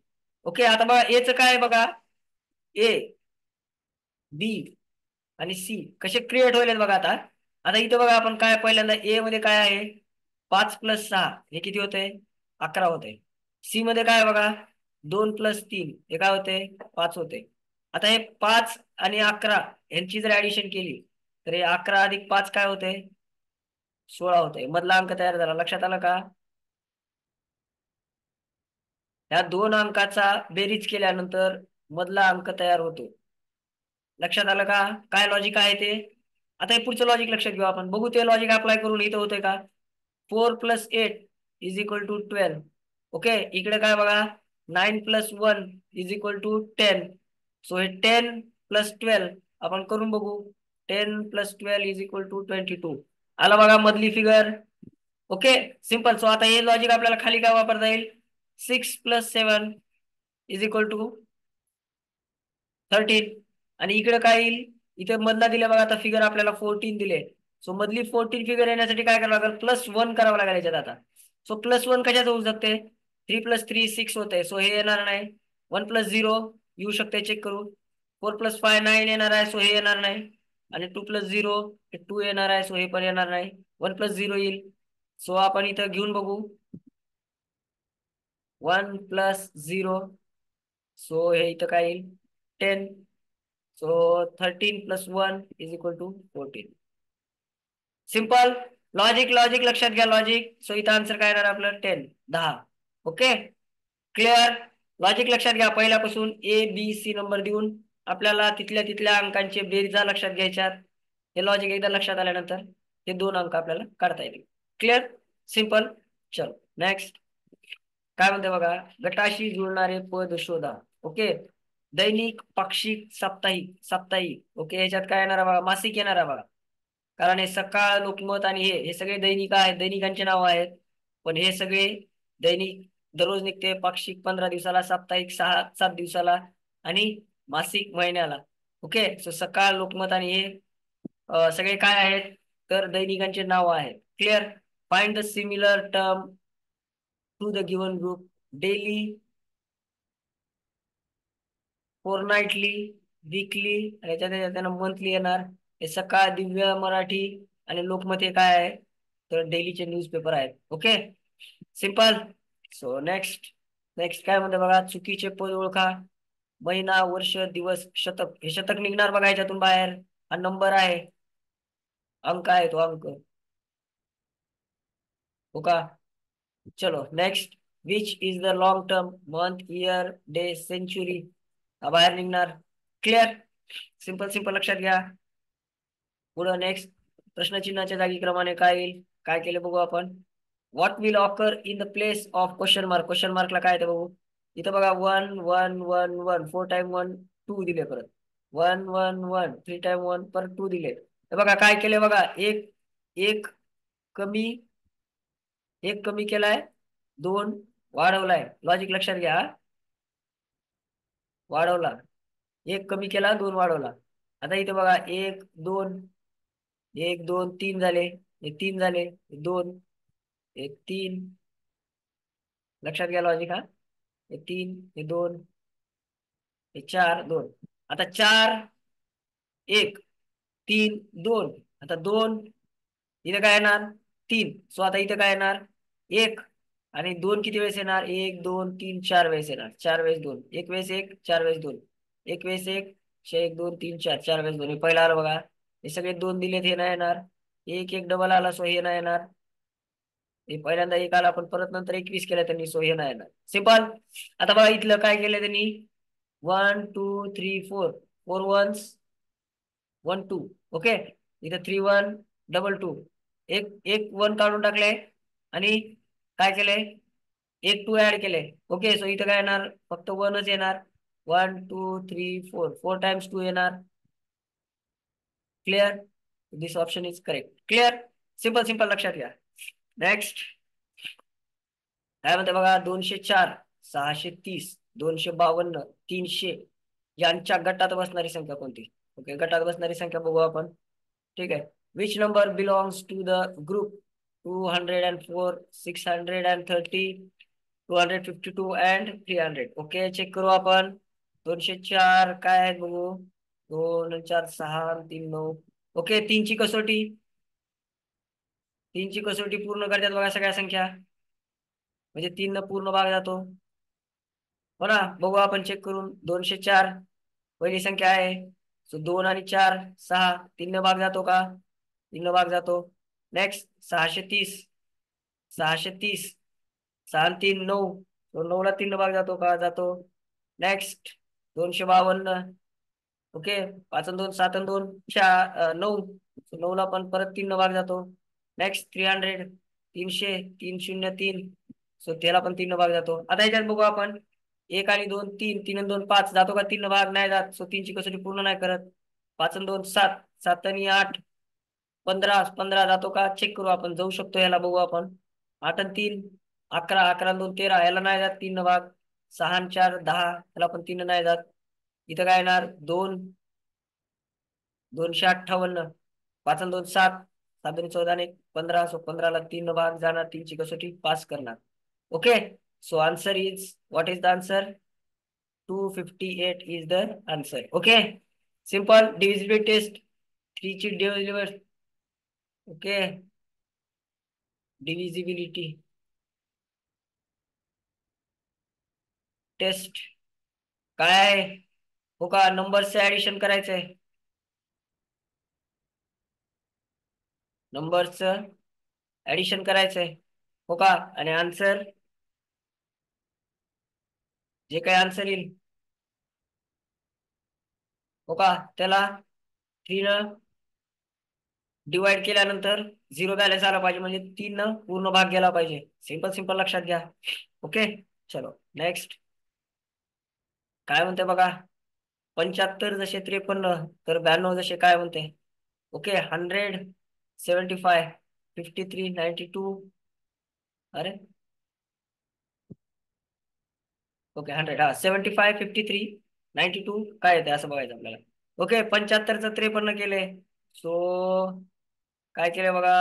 ओके, आता बघा एचं काय आहे बघा, ए बी आणि सी कसे क्रिएट होईल बघा. आता आता इथं बघा आपण काय पहिल्यांदा ए मध्ये काय आहे? 5 + 6 हे किती होते? 11 होते. सी मध्ये काय आहे बघा, 2 + 3 हे काय होते, 5 होते. आता हे 5 आणि 11 यांची जर ऍडिशन केली तर हे 11 + 5 काय होते, 16 होते. मधला अंक तयार झाला, लक्षात आलं का? ह्या दोन अंकाचा बेरीज केल्यानंतर मधला अंक तयार होतो. लक्षात आलं का, काय लॉजिक आहे ते? आता हे पुढचं लॉजिक लक्षात घेऊ आपण, बघू ते लॉजिक अप्लाय करून इथं होतंय का. 4 + 8 = 12. ओके, इकडे काय बघा, 9 + 1 = 10. सो हे 10 + 12 आपण करून बघू. 10 + 12 = 22. आला बघा मधली फिगर. Okay, simple. सो आता हे लॉजिक आपल्याला खाली काय वापरता येईल, 6 + 7 = 13. आणि इकडे काय येईल, इथे मधला दिले बघा, आता फिगर आपल्याला 14 दिले. सो मधली 14 फिगर येण्यासाठी काय करावं लागेल, +1 करावं लागेल याच्यात आता. सो +1 कशात होऊ शकते, 3 + 3 6 होते. सो हे येणार नाही. 1 + 0 येऊ शकते, चेक करू. 4 + 5 9 येणार आहे, सो हे येणार नाही. आणि 2 + 0 हे 2 येणार आहे, सो हे पण येणार नाही. 1 + 0 येईल. सो आपण इथं घेऊन बघू, 1 + 0. सो हे इथं काय येईल, 10. सो 13 + 1 = 14. सिंपल. लॉजिक लॉजिक लक्षात घ्या, लॉजिक. सो इथं आन्सर काय येणार आपलं, 10 10. Okay, clear. लॉजिक लक्षात घ्या, पहिल्यापासून A B C नंबर देऊन आपल्याला तिथल्या तिथल्या अंकांचे बेरीजा लक्षात घ्यायच्यात. हे लॉजिक एकदा लक्षात आल्यानंतर हे दोन अंक आपल्याला काढता येतील. Clear, simple. चलो नेक्स्ट. काय म्हणते बघा, गटाशी जुळणारे पद शोधा. ओके, दैनिक, पाक्षिक, साप्ताहिक. साप्ताहिक ओके, ह्याच्यात काय येणार आहे बघा, मासिक येणार आहे बघा. कारण हे सकाळ, लोकमत आणि हे सगळे दैनिक आहेत, दैनिकांचे नाव आहेत. पण हे सगळे दैनिक दररोज निघते, पाक्षिक 15 दिवसाला, साप्ताहिक 6-7 दिवसाला, आणि मासिक महिन्याला. ओके, सो सकाळ, लोकमत आणि हे सगळे काय आहेत, तर दैनिकांचे नाव आहेत. Clear. Find the similar term to the given group. Daily, fortnightly, weekly, आणि त्याच्यात मंथली येणार. हे सकाळ, दिव्य मराठी आणि लोकमत हे काय आहे, तर डेलीचे न्यूजपेपर आहेत. Okay, simple. So next. Next काय म्हणते बघा, चुकीचे पद ओळखा. महिना, वर्ष, दिवस, शतक. हे शतक निघणार बघा याच्यातून बाहेर. हा नंबर आहे, अंक आहे तो अंक. हो का. चलो next. Which is the long term, month, year, day, century. हा बाहेर निघणार. क्लिअर, सिंपल सिंपल लक्षात घ्या. पुढं नेक्स्ट. प्रश्नचिन्हाच्या जागी क्रमाने काय येईल, काय केले बघू आपण. What will occur in the place of question mark. Question मार्कला काय येते बघू, इथं बघा 1 1 1 1 4 टाइम 1 2 दिले, परत 1 1 1 3 टाइम 1 परत 2 दिले. हे बघा काय केले बघा, एक एक कमी, एक कमी केलाय, 2 वाढवलाय. लॉजिक लक्षात घ्या, वाढवला. एक कमी केला, 2 वाढवला. आता इथे बघा 1 2, 1 2 3 झाले, हे 3 झाले, हे 2, हे 3. लक्षात घ्या लॉजिक हा. हे 3, हे 2, हे 4 2. आता 4 1 3 2. आता 2 इथे काय येणार, 3. सो आता इथे काय येणार, 1. आणि 2 किती वेळेस येणार, 1 2 3 4 वेळेस येणार. 4 वेळेस 2, 1 वेळेस 1 4 वेळेस 2, 1 वेळेस 1 1 2 3 4 4 वेळेस 2. हे पहिला आलं बघा, हे सगळे 2 दिलेत, हे नाही येणार. 1 1 डबल आला, सो हे नाही येणार. हे पहिल्यांदा 1 आला, पण परत नंतर 21 केलं त्यांनी, सो हे नाही येणार. सिंपल. आता बघा इथलं काय केलं त्यांनी, 1 2 3 4, 4 1s 1 2. ओके, इथं 3 1 डबल 2, एक एक 1 काढून टाकले, आणि काय केले, एक 2 ऍड केले. ओके, सो इथं काय येणार, फक्त 1च येणार. 1 2 3 4, 4 टाइम्स 2 येणार. Clear, this option is correct. Clear, simple simple लक्षात घ्या. नेक्स्ट काय म्हणते बघा, 204 630 252 300 यांच्या गटात बसणारी संख्या कोणती. ओके, गटात बसणारी संख्या बघू आपण. ठीक आहे. Which number belongs to the group 204 630 252 and 300. Okay, check करू आपण. 204 काय आहेत बघू, 2 4 6 3 9. ओके, 3ची कसोटी, 3ची कसोटी पूर्ण करतात बघा सगळ्या संख्या. म्हणजे 3 न पूर्ण भाग जातो. हो ना, बघू आपण चेक करून. 204 पहिली संख्या आहे. सो 2 आणि 4 6, 3 न भाग जातो का? 3 न भाग जातो. नेक्स्ट 630, 630, 6 आणि 3 9, तो 9 ला 3 न भाग जातो का? जातो. Next 252, okay. 5 आणि 2 7 आणि 2 9, 9 ला पण परत 3 न भाग जातो. नेक्स्ट 300, 300, 303, सो त्याला पण 3 न भाग जातो. आता याच्यात बघू आपण. 1 आणि 2 3, 3 आणि 2 5, जातो का 3 न भाग? नाही जात. सो 3 ची कसोटी पूर्ण नाही करत. 5 आणि 2 7, 7 आणि 8 15, 15 जातो का? चेक करू आपण, जाऊ शकतो. याला बघू आपण. 8 आणि 3 11, 11 आणि 2 13, याला नाही जात 3 न भाग. 6 आणि 4 10, त्याला पण 3 नाही जात. इथं काय येणार? 2, 258, 5 आणि 2 7, 7 आणि 14 आणि 15, सो 15 ला 3 भाग जाणार. 3 ची कसोटी पास करणार. Okay. So answer is, what is the answer? 258 is the answer. Okay. Simple divisibility test. 3 ची डिव्हिजिबिलिटी. ओके. डिव्हिजिबिलिटी टेस्ट काय? हो का? नंबरचं ऍडिशन करायचंय. नंबरचं ऍडिशन करायचंय. हो का? आणि आन्सर, जे काही आन्सर येईल, हो का, त्याला 3 न डिवाइड केल्यानंतर 0 बॅलन्स आला पाहिजे. म्हणजे 3 न पूर्ण भाग गेला पाहिजे. सिंपल सिंपल लक्षात घ्या. ओके. चलो नेक्स्ट. काय म्हणते बघा. 75 जसे 53, तर 92 जसे काय म्हणते? ओके. 100 75 53 92. अरे ओके. 100, हा. 75 53 92 काय येते असं बघायचं आपल्याला. ओके. 75चं 53 केले. सो काय केले बघा.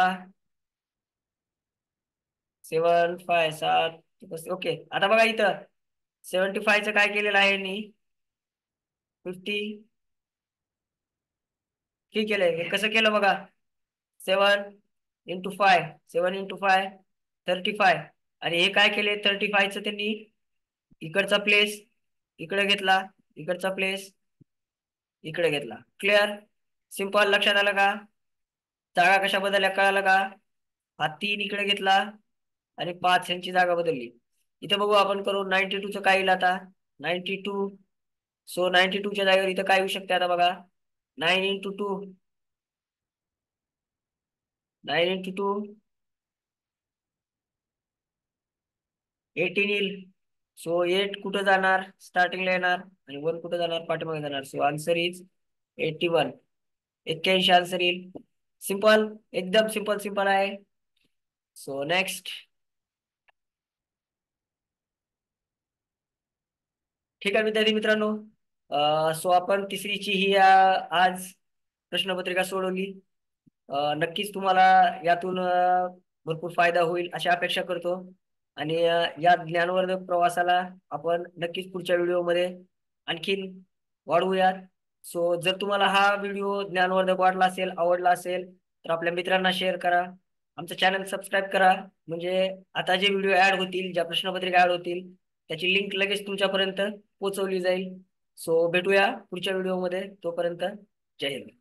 7 5 7. ओके. आता बघा इथं 75चं काय केलेलं आहे मी? 53 केलंय. हे कसं केलं बघा. 7 × 5, 7 × 5 35. आणि हे काय केले? 35चं त्यांनी इकडचा प्लेस इकडे घेतला, इकडचा प्लेस इकडे घेतला. क्लिअर? सिंपल. लक्षात आलं का? जागा कशा बदलल्या कळालं का? हा 3 इकडे घेतला आणि 5 यांची जागा बदलली. इथे बघू आपण करू. 92चं काय येईल आता? 92. सो 92च्या जागेवर इथं काय येऊ शकते आता बघा. 9 × 2, 9 × 2 18 येईल. सो 8 कुठं जाणार? स्टार्टिंगला येणार. आणि 1 कुठं जाणार? पाठीमागे जाणार. So answer is 81. 81 आन्सर येईल. सिंपल, एकदम सिंपल सिंपल आहे. So next. ठीक आहे विद्यार्थी मित्रांनो. सो आपण तिसरीची ही आज प्रश्नपत्रिका सोडवली. नक्कीच तुम्हाला यातून भरपूर फायदा होईल अशी अपेक्षा करतो. आणि या ज्ञानवर्धक प्रवासाला आपण नक्कीच पुढच्या व्हिडिओमध्ये आणखीन वाढवूयात. सो जर तुम्हाला हा व्हिडिओ ज्ञानवर्धक वाटला असेल, आवडला असेल, तर आपल्या मित्रांना शेअर करा. आमचं चॅनल सबस्क्राईब करा. म्हणजे आता जे व्हिडिओ ऍड होतील, ज्या प्रश्नपत्रिका ऍड होतील, त्याची लिंक लगेच तुमच्यापर्यंत पोहोचवली जाईल. सो भेटूया पुढच्या व्हिडिओमध्ये. तोपर्यंत जय हिंद.